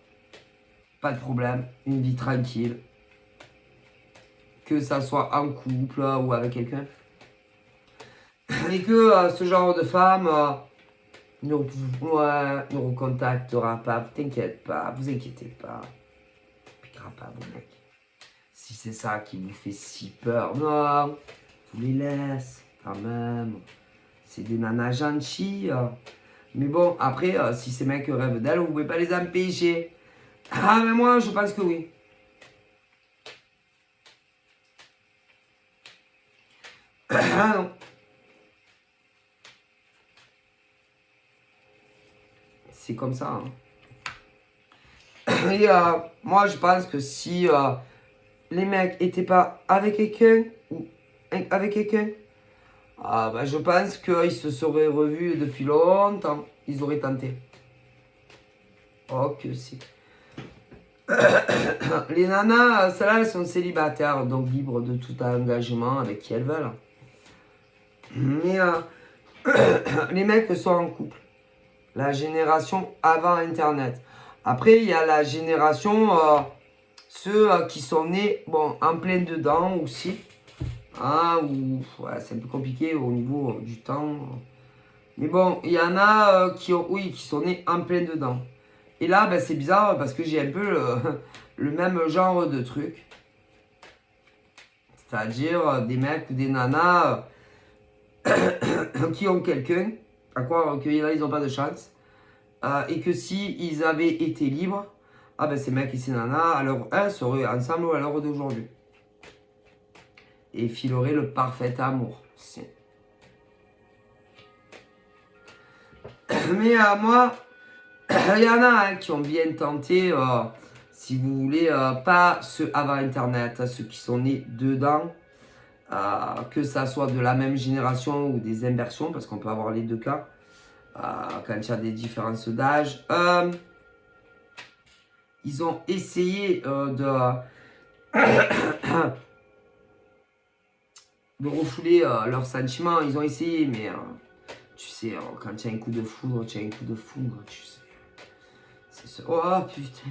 A: pas de problème. Une vie tranquille. Que ça soit en couple ou avec quelqu'un. Et que ce genre de femme ne recontactera pas. T'inquiète pas, vous inquiétez pas. Piquera pas vos mecs. Si c'est ça qui vous fait si peur, non, vous les laisse quand même. C'est des nanas gentilles. Mais bon, après, si ces mecs rêvent d'elles, vous pouvez pas les empêcher. Ah, mais moi, je pense que oui. Ah non. C'est comme ça. Hein. Et moi, je pense que si les mecs étaient pas avec quelqu'un ou avec quelqu'un, bah, je pense qu'ils se seraient revus depuis longtemps. Ils auraient tenté. Oh que si. Les nanas, celles-là, elles sont célibataires, donc libres de tout engagement avec qui elles veulent. Mais les mecs sont en couple. La génération avant Internet. Après, il y a la génération, ceux qui sont nés bon, en plein dedans aussi. Hein, ouais, c'est un peu compliqué au niveau du temps. Mais bon, il y en a qui sont nés en plein dedans. Et là, ben, c'est bizarre parce que j'ai un peu le même genre de truc. C'est-à-dire des mecs ou des nanas qui ont quelqu'un, à croire qu'il y en a, ils n'ont pas de chance. Et que si ils avaient été libres, ah ben ces mecs et ces nanas, alors elles seraient ensemble à l'heure d'aujourd'hui. Et fileraient le parfait amour. Mais moi, il y en a hein, qui ont bien tenté, si vous voulez, pas ceux avant Internet, ceux qui sont nés dedans. que ça soit de la même génération ou des inversions, parce qu'on peut avoir les deux cas, quand il y a des différences d'âge. Ils ont essayé de refouler leurs sentiments. Ils ont essayé, mais tu sais, quand tu as un coup de foudre, tu as un coup de foudre, tu sais. C'est ça. Oh putain.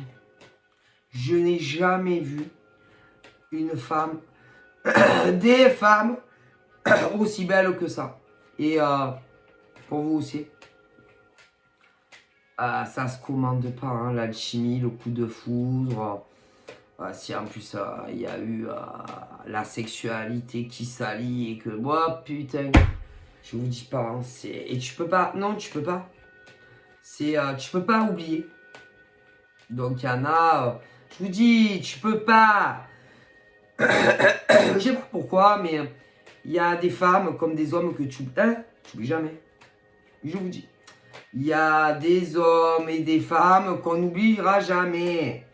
A: Je n'ai jamais vu une femme, des femmes aussi belles que ça. Et pour vous aussi. Ça se commande pas, hein, l'alchimie, le coup de foudre. Si en plus il y a eu la sexualité qui s'allie et que moi, putain, je vous dis pas, hein, et tu peux pas, non, tu peux pas. Tu peux pas oublier. Donc il y en a, je vous dis, tu peux pas. Je sais pas pourquoi, mais il y a des femmes comme des hommes que tu oublies jamais. Je vous dis. Il y a des hommes et des femmes qu'on n'oubliera jamais.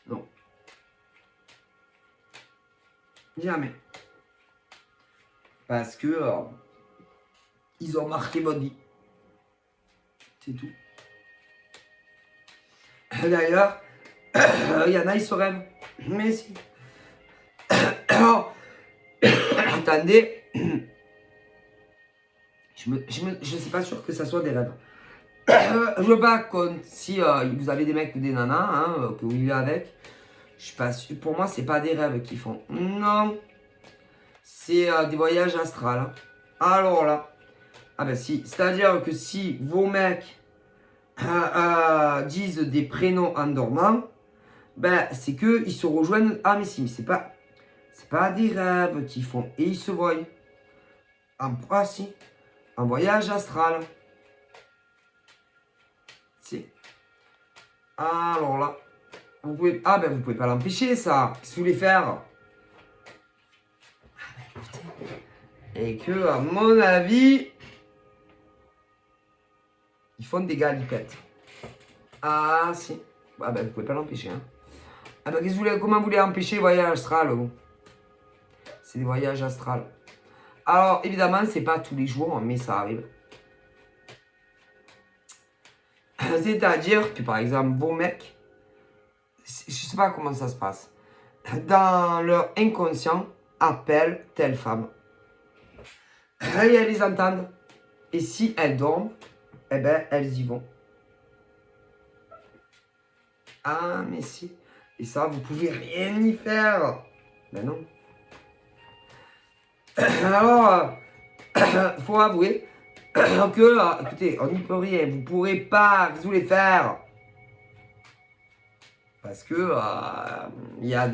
A: Non. Jamais. Parce que ils ont marqué votre vie. C'est tout. D'ailleurs, il y en a, ils se rêvent. Mais si. Alors, attendez. Je suis pas sûr que ça soit des rêves. Je veux pas si vous avez des mecs ou des nanas que vous vivez avec. Je suis pas sûr. Pour moi, c'est pas des rêves qu'ils font. Non. C'est des voyages astrales. Hein. Alors là. Ah ben si. C'est-à-dire que si vos mecs disent des prénoms en dormant, ben c'est que ils se rejoignent. Ah mais si, mais c'est pas des rêves qu'ils font. Et ils se voient. Si. En voyage astral. Si. Alors là. Vous pouvez. Ah ben vous pouvez pas l'empêcher ça. Qu'est-ce que vous voulez faire? Et que à mon avis. Ils font des galipettes. Ah si. Ah ben vous pouvez pas l'empêcher. Hein. Ah ben comment vous voulez empêcher les voyages astrales vous? C'est des voyages astrales. Alors évidemment c'est pas tous les jours mais ça arrive. C'est-à-dire que par exemple vos mecs, je sais pas comment ça se passe, dans leur inconscient appellent telle femme. Et elles les entendent. Et si elles dorment, eh ben elles y vont. Ah mais si. Et ça vous pouvez rien y faire. Ben non. Alors, faut avouer que, écoutez, on n'y peut rien. Vous ne pourrez pas, vous voulez faire. Parce que il y a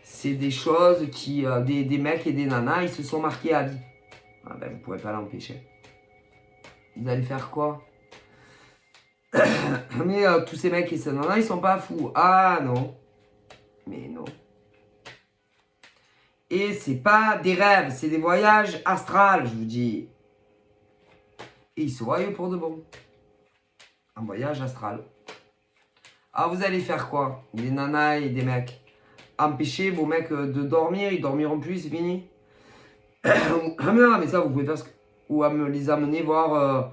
A: c'est des choses qui, des mecs et des nanas, ils se sont marqués à vie. Ah ben, vous ne pourrez pas l'empêcher. Vous allez faire quoi? Mais tous ces mecs et ces nanas, ils sont pas fous. Ah non. Mais non. Et c'est pas des rêves, c'est des voyages astrales, je vous dis. Et ils se voient pour de bon. Un voyage astral. Ah, vous allez faire quoi? Des nanas et des mecs. Empêcher vos mecs de dormir, ils dormiront plus, c'est fini. Mais ça, vous pouvez faire ou à me les amener voir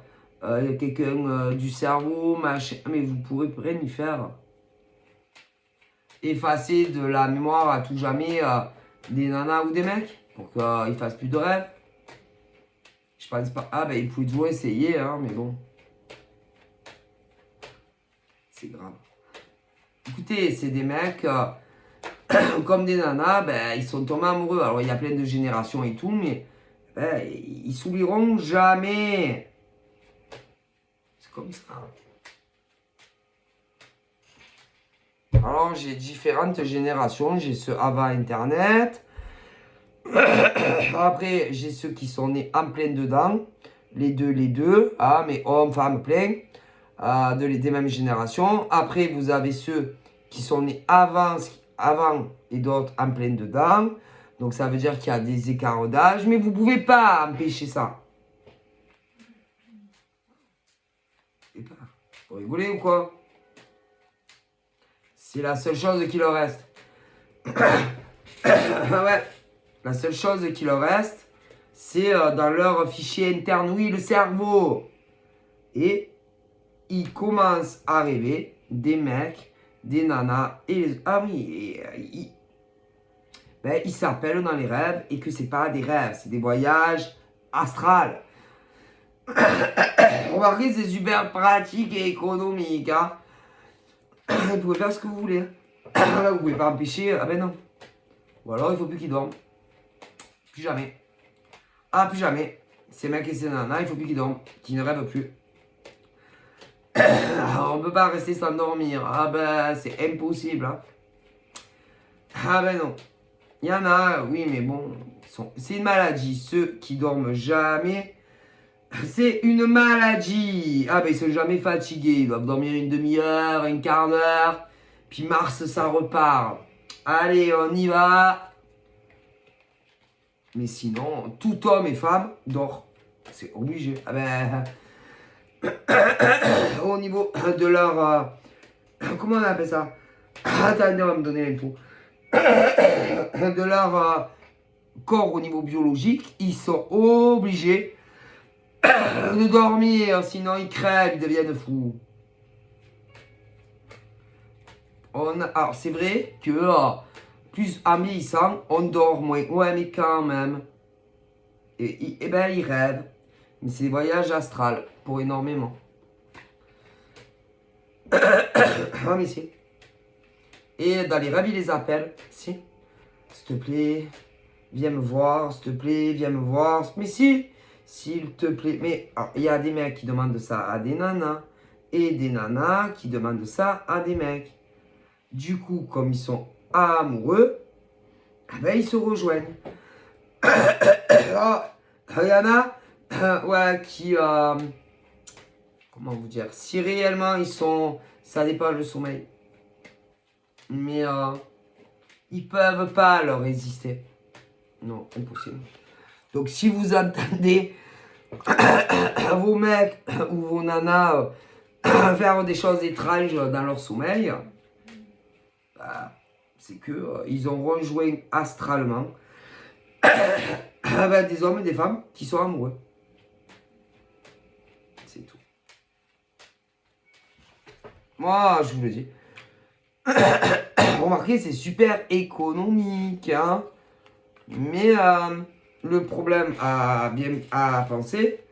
A: quelqu'un du cerveau, machin. Mais vous pourrez rien y faire. Effacer de la mémoire à tout jamais des nanas ou des mecs pour qu'ils fassent plus de rêves. Je pense pas. Ah, ben, ils pouvaient toujours essayer, hein, mais bon. C'est grave. Écoutez, c'est des mecs comme des nanas, ben, ils sont tombés amoureux. Alors, il y a plein de générations et tout, mais ben, ils s'oublieront jamais. C'est comme ça. Alors, j'ai différentes générations. J'ai ceux avant Internet. Après, j'ai ceux qui sont nés en plein dedans. Les deux. Ah, mais hommes, femmes, plein. Des mêmes générations. Après, vous avez ceux qui sont nés avant et d'autres en plein dedans. Donc, ça veut dire qu'il y a des écarts d'âge. Mais vous ne pouvez pas empêcher ça. Vous rigolez ou quoi? C'est la seule chose qui leur reste. Ouais. La seule chose qui leur reste, c'est dans leur fichier interne, oui, le cerveau. Et il commence à rêver des mecs, des nanas et les... Ah oui, ils s'appellent dans les rêves et que c'est pas des rêves, c'est des voyages astrales. Remarquez, c'est super pratique et économique. Hein. Vous pouvez faire ce que vous voulez. Vous pouvez pas empêcher. Ah ben non. Ou alors il faut plus qu'ils dorment. Plus jamais. Ah, plus jamais. Ces mecs et ces nanas, il faut plus qu'ils dorment. Qu'ils ne rêvent plus. On ne peut pas rester sans dormir. Ah ben, c'est impossible. Hein. Ah ben non. Il y en a, oui, mais bon. C'est une maladie. Ceux qui dorment jamais, c'est une maladie. Ah ben, ils sont jamais fatigués. Ils doivent dormir une demi-heure, un quart d'heure. Puis Mars, ça repart. Allez, on y va. Mais sinon, tout homme et femme dort. C'est obligé. Ah ben, au niveau de leur... comment on appelle ça? Attendez, on va me donner l'info. De leur corps au niveau biologique, ils sont obligés de dormir, sinon ils crèvent, ils deviennent fous. Alors c'est vrai que plus en vieillissant, on dort moins. Ouais, mais quand même. Et ben ils rêvent. Mais c'est des voyages astrales pour énormément. Ah mais si. Et dans les rêves, ils les appellent. Si. S'il te plaît, viens me voir. S'il te plaît, viens me voir. Mais si. S'il te plaît. Mais il y a des mecs qui demandent ça à des nanas. Et des nanas qui demandent ça à des mecs. Du coup, comme ils sont amoureux, ben ils se rejoignent. Il y en a ouais, qui... comment vous dire? Si réellement ils sont... Ça dépend le sommeil. Mais ils peuvent pas leur résister. Non, impossible. Donc si vous entendez vos mecs ou vos nanas faire des choses étranges dans leur sommeil, bah, c'est que ils ont rejoint astralement des hommes et des femmes qui sont amoureux. C'est tout. Moi, je vous le dis. Remarquez, c'est super économique. Hein. Mais le problème à penser,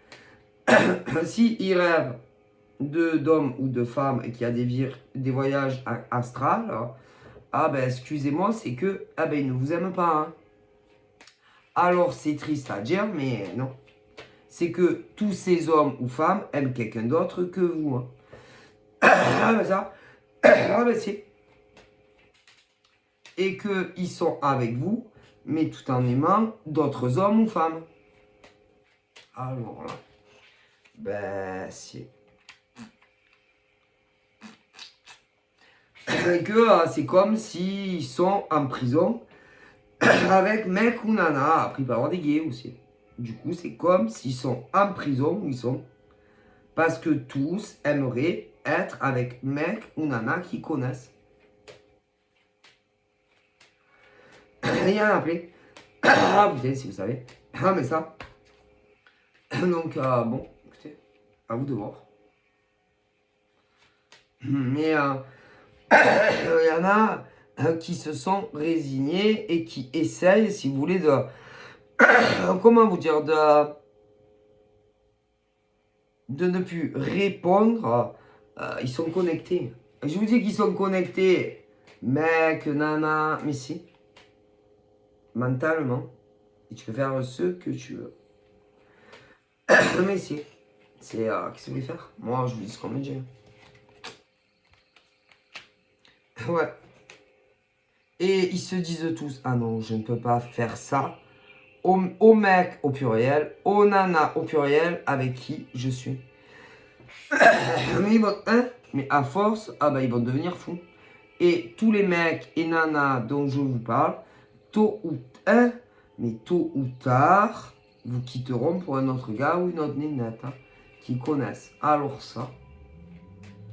A: si ils rêvent d'hommes ou de femmes et qu'il y a des voyages astrales, ah ben excusez-moi, c'est que ah ben ils ne vous aiment pas. Hein. Alors c'est triste à dire, mais non. C'est que tous ces hommes ou femmes aiment quelqu'un d'autre que vous. Hein. Ah ben ça, ah ben c'est. Et qu'ils sont avec vous, mais tout en aimant d'autres hommes ou femmes. Alors là, ben si. Et que c'est comme s'ils sont en prison avec mec ou nana. Après, il peut y avoir des gays aussi. Du coup, c'est comme s'ils sont en prison où ils sont. Parce que tous aimeraient être avec mec ou nana qu'ils connaissent. Rien à appeler. Ah putain, si vous savez. Ah, mais ça. Donc, bon, écoutez, à vous de voir. Mais il y en a qui se sont résignés et qui essayent, si vous voulez, de... comment vous dire, de ne plus répondre. Ils sont connectés. Je vous dis qu'ils sont connectés. Mec, nana, mais si. Mentalement. Et tu peux faire ce que tu veux. Mais si. C'est... qu'est-ce que vous voulez faire? Moi, je vous dis ce qu'on me dit. Ouais. Et ils se disent tous, ah non, je ne peux pas faire ça au mec au pluriel, au nana au pluriel, avec qui je suis. Mais ils vont, hein? Mais à force, ah bah ils vont devenir fous. Et tous les mecs et nanas dont je vous parle, tôt ou tard, vous quitteront pour un autre gars ou une autre nénette hein, qui connaissent. Alors ça,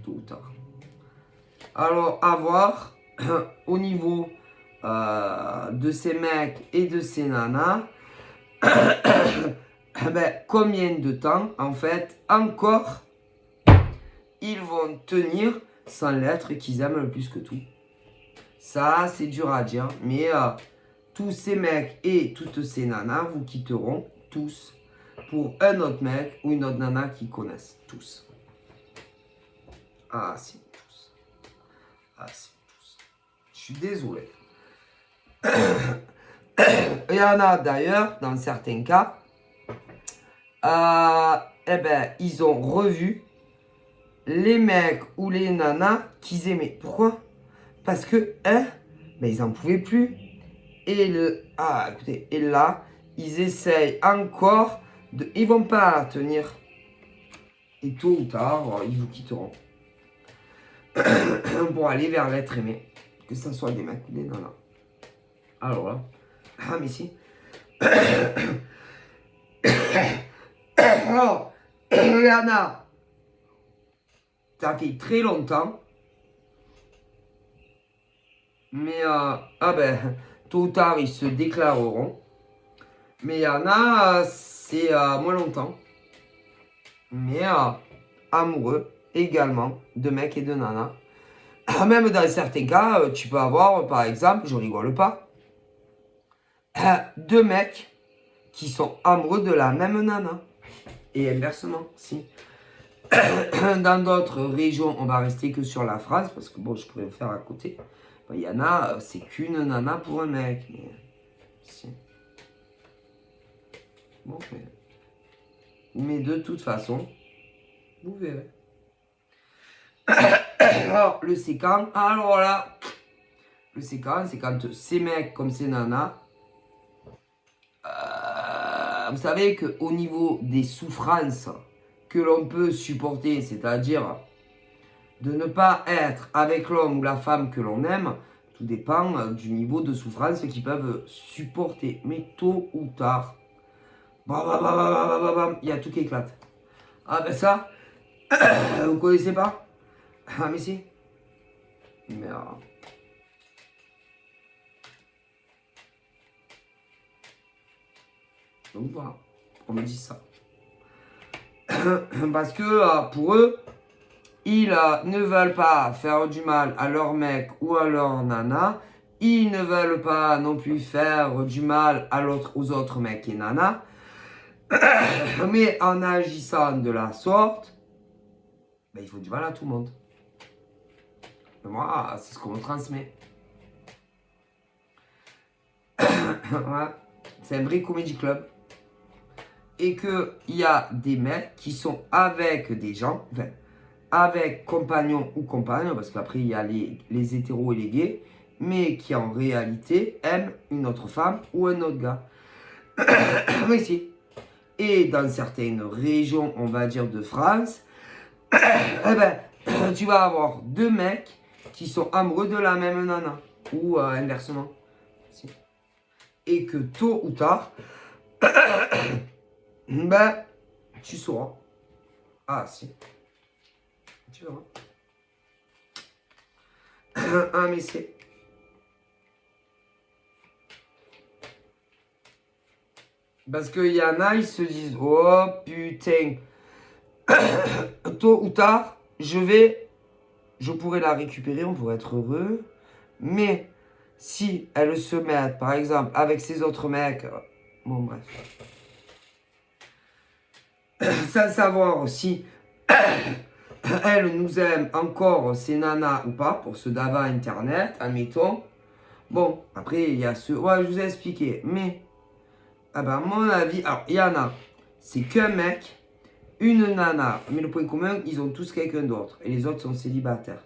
A: tôt ou tard. Alors à voir au niveau de ces mecs et de ces nanas, ben, combien de temps, en fait, encore, ils vont tenir sans l'être qu'ils aiment le plus que tout. Ça, c'est dur à dire, mais tous ces mecs et toutes ces nanas vous quitteront tous pour un autre mec ou une autre nana qu'ils connaissent. Tous. Ah, si, tous. Ah, si, tous. Je suis désolé. Il y en a d'ailleurs, dans certains cas, eh ben, ils ont revu les mecs ou les nanas qu'ils aimaient. Pourquoi? Parce que, ben, ils n'en pouvaient plus. Écoutez, et là, ils essayent encore de... Ils vont pas tenir. Et tôt ou tard, ils vous quitteront. Pour aller vers l'être aimé. Que ce soit des mecs ou des nanas. Alors là... Ah, mais si. Alors, Rihanna, ça fait très longtemps. Mais, tôt ou tard, ils se déclareront. Mais il y en a, c'est moins longtemps. Mais amoureux également de mecs et de nanas. Même dans certains cas, tu peux avoir, par exemple, je rigole pas, deux mecs qui sont amoureux de la même nana. Et inversement, si. Dans d'autres régions, on va rester que sur la France, parce que bon, je pourrais le faire à côté. Il y en a, c'est qu'une nana pour un mec. Mais, si. Bon, mais de toute façon, vous verrez. Alors, le séquent, alors là, le séquent, c'est quand ces mecs comme ces nanas, vous savez qu'au niveau des souffrances que l'on peut supporter, c'est-à-dire de ne pas être avec l'homme ou la femme que l'on aime, tout dépend du niveau de souffrance qu'ils peuvent supporter. Mais tôt ou tard, il y a tout qui éclate. Ah ben ça, vous connaissez pas? Ah mais si. Mais donc voilà, on me dit ça. Parce que pour eux, ils ne veulent pas faire du mal à leur mec ou à leur nana. Ils ne veulent pas non plus faire du mal aux autres mecs et nanas. Mais en agissant de la sorte, ben, il faut du mal à tout le monde. Et moi, c'est ce qu'on me transmet. Ouais. C'est un vrai comedy club. Et qu'il y a des mecs qui sont avec des gens, enfin, avec compagnon ou compagne, parce qu'après il y a les hétéros et les gays, mais qui en réalité aiment une autre femme ou un autre gars. Mais si. Et dans certaines régions, on va dire de France, eh ben, tu vas avoir deux mecs qui sont amoureux de la même nana. Ou inversement. Si. Et que tôt ou tard, ben, tu sauras. Ah si. Tu verras. Ah mais c'est... Parce qu'il y en a, ils se disent, oh putain, tôt ou tard, je pourrais la récupérer, on pourrait être heureux. Mais si elle se met, par exemple, avec ses autres mecs, bon bref. Sans savoir si elle nous aime encore, ces nanas ou pas, pour ceux d'avant Internet, admettons. Bon, après, il y a ceux... Ouais, je vous ai expliqué, mais... Ah ben, à mon avis, alors, il y en a, c'est qu'un mec, une nana, mais le point commun, ils ont tous quelqu'un d'autre, et les autres sont célibataires.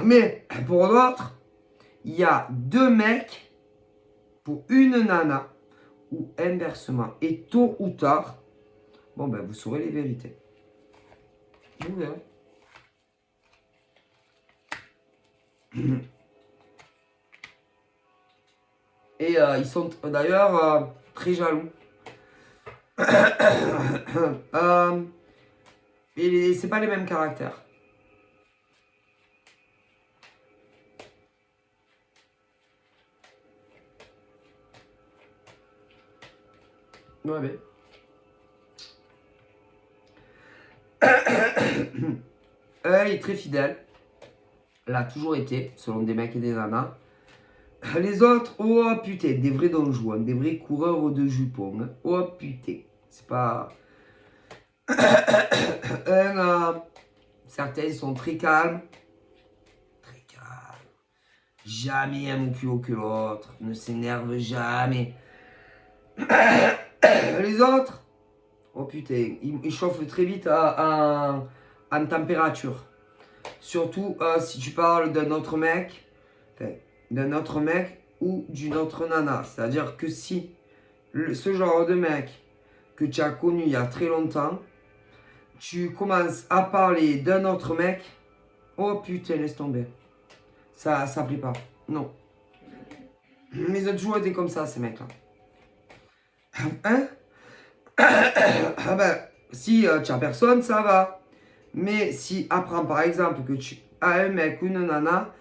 A: Mais, pour d'autres, il y a deux mecs pour une nana, ou inversement. Et tôt ou tard, bon ben, vous saurez les vérités. Vous verrez. Et ils sont d'ailleurs très jaloux. Et c'est pas les mêmes caractères. Ouais, mais. Il est très fidèle. L'a toujours été, selon des mecs et des nanas. Les autres, oh putain, des vrais donjons, des vrais coureurs de jupons. Hein. Oh putain, c'est pas. Certains sont très calmes. Très calmes. Jamais un plus haut que l'autre. Ne s'énerve jamais. Les autres, oh putain, ils chauffent très vite en température. Surtout si tu parles d'un autre mec, ou d'une autre nana. C'est-à-dire que si ce genre de mec que tu as connu il y a très longtemps, tu commences à parler d'un autre mec, oh putain, laisse tomber. Ça plaît pas. Non. Mais ils ont toujours été comme ça, ces mecs-là. Hein? Ah ben, si tu as personne, ça va. Mais si apprends par exemple que tu as un mec ou une nana,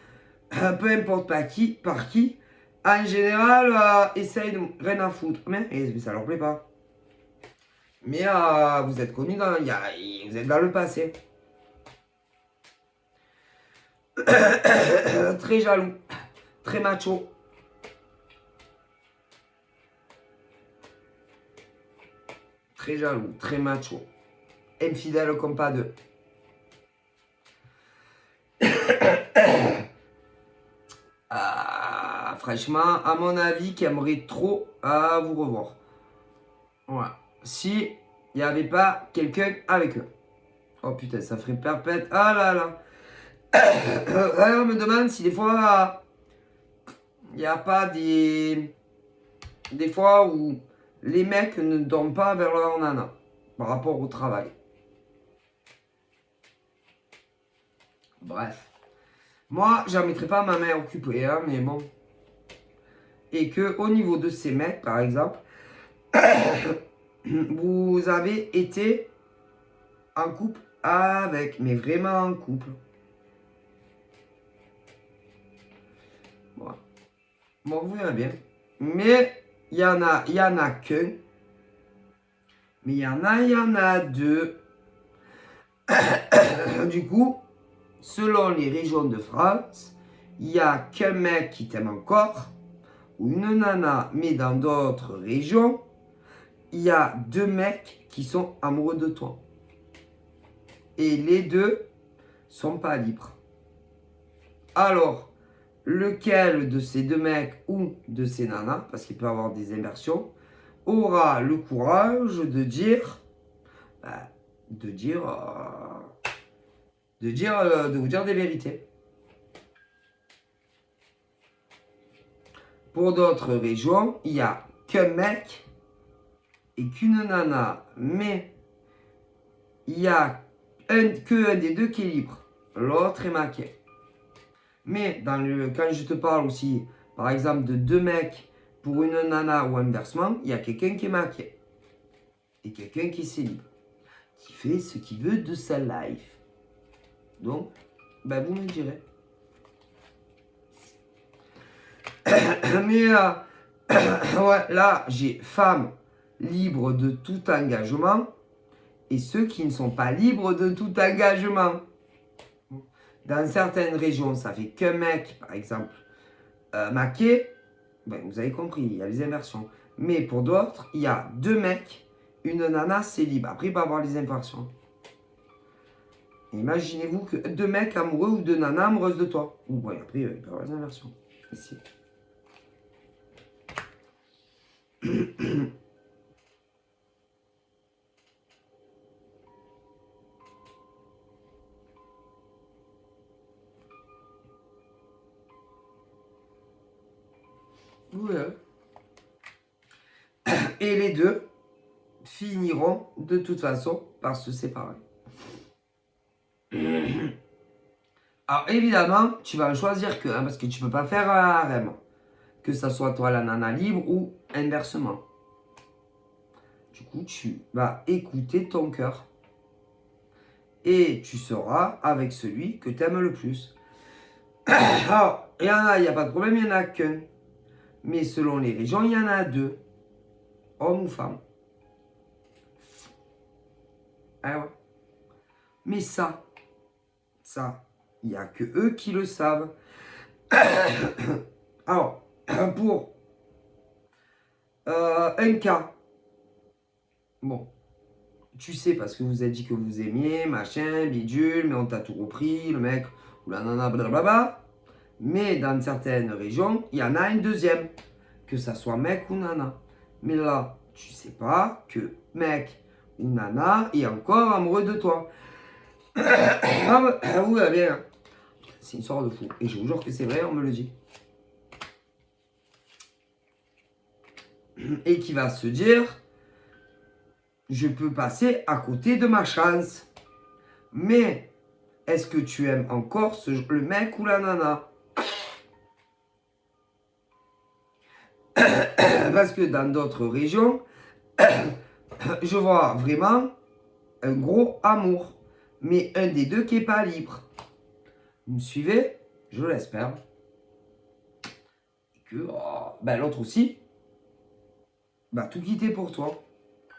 A: peu importe par qui, en général, essaye de rien à foutre. Mais ça leur plaît pas. Mais vous êtes connus vous êtes dans le passé. Très jaloux, très macho. Très jaloux, très macho. Infidèle comme pas deux. Franchement, à mon avis, qui aimerait trop vous revoir. Voilà. Si il n'y avait pas quelqu'un avec eux. Oh putain, ça ferait perpète. Ah là là. On me demande si des fois, il n'y a pas des fois où les mecs ne dorment pas vers leur nana par rapport au travail. Bref. Moi, j'en mettrais pas ma main occupée, hein, mais bon. Et que au niveau de ces mecs, par exemple, vous avez été en couple avec, mais vraiment en couple. Voilà. Bon, vous verrez bien. Mais il y en a qu'un. Mais il y en a deux. Du coup, selon les régions de France, il n'y a qu'un mec qui t'aime encore, ou une nana, mais dans d'autres régions, il y a deux mecs qui sont amoureux de toi. Et les deux sont pas libres. Alors, lequel de ces deux mecs ou de ces nanas, parce qu'il peut y avoir des inversions, aura le courage de dire, de vous dire des vérités. Pour d'autres régions, il n'y a qu'un mec et qu'une nana, mais il n'y a qu'un des deux qui est libre. L'autre est maqué. Mais quand je te parle aussi, par exemple, de deux mecs pour une nana ou inversement, il y a quelqu'un qui est maqué. Et quelqu'un qui est célib. Qui fait ce qu'il veut de sa life. Donc, vous me direz. Mais ouais, là, j'ai femmes libres de tout engagement et ceux qui ne sont pas libres de tout engagement. Dans certaines régions, ça fait qu'un mec, par exemple, maqué. Vous avez compris, il y a les inversions. Mais pour d'autres, il y a deux mecs, une nana, c'est libre. Après, il peut y avoir les inversions. Imaginez-vous que deux mecs amoureux ou deux nanas amoureuses de toi. Ou après, il peut y avoir les inversions. Ici. Ouais. Et les deux finiront de toute façon par se séparer. Alors évidemment, tu vas en choisir que parce que tu peux pas faire un harem. Que ça soit toi la nana libre ou inversement. Du coup, tu vas écouter ton cœur. Et tu seras avec celui que tu aimes le plus. Alors, il y en a, il n'y a pas de problème, il n'y en a qu'un. Mais selon les régions, il y en a deux. Homme ou femme. Ah ouais. Mais ça, il n'y a que eux qui le savent. Alors, pour un cas, bon, tu sais parce que vous avez dit que vous aimiez, machin, bidule, mais on t'a tout repris, le mec ou la nana, blablabla. Mais dans certaines régions, il y en a une deuxième, que ça soit mec ou nana. Mais là, tu sais pas que mec ou nana est encore amoureux de toi. Ah oui, bien. C'est une sorte de fou. Et je vous jure que c'est vrai, on me le dit. Et qui va se dire, je peux passer à côté de ma chance. Mais est-ce que tu aimes encore le mec ou la nana? Parce que dans d'autres régions, je vois vraiment un gros amour. Mais un des deux qui n'est pas libre. Vous me suivez? Je l'espère. Et que ben, l'autre aussi va tout quitter pour toi.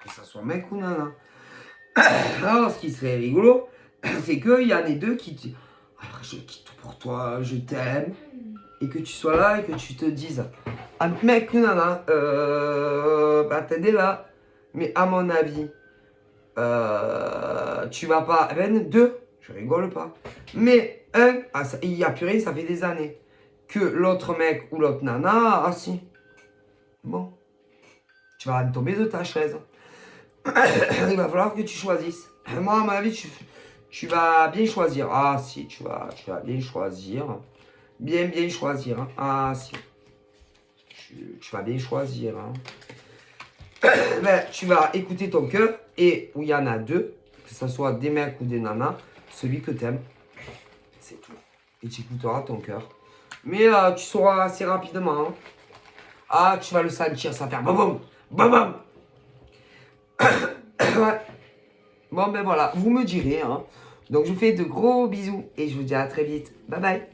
A: Que ça soit mec ou nana. Alors, ce qui serait rigolo, c'est qu'il y en ait deux qui disent alors, je quitte tout pour toi, je t'aime. Et que tu sois là et que tu te dises ah, mec ou nana, bah t'es là. Mais à mon avis, tu vas pas. Eh ben, deux, je rigole pas. Mais un, ah, ça, il y a purée, ça fait des années. Que l'autre mec ou l'autre nana, ah si. Bon, tu vas tomber de ta chaise. Il va falloir que tu choisisses. Moi, à mon avis, tu vas bien choisir. Ah si, tu vas bien choisir. Bien choisir. Hein. Ah si. Tu vas bien choisir. Hein. Ben, tu vas écouter ton cœur et où il y en a deux, que ce soit des mecs ou des nanas, celui que tu aimes. C'est tout. Et tu écouteras ton cœur. Mais tu sauras assez rapidement. Hein. Ah, tu vas le sentir, ça va faire bam bam bam. Ouais. Bon ben voilà, vous me direz. Hein. Donc je vous fais de gros bisous et je vous dis à très vite. Bye bye.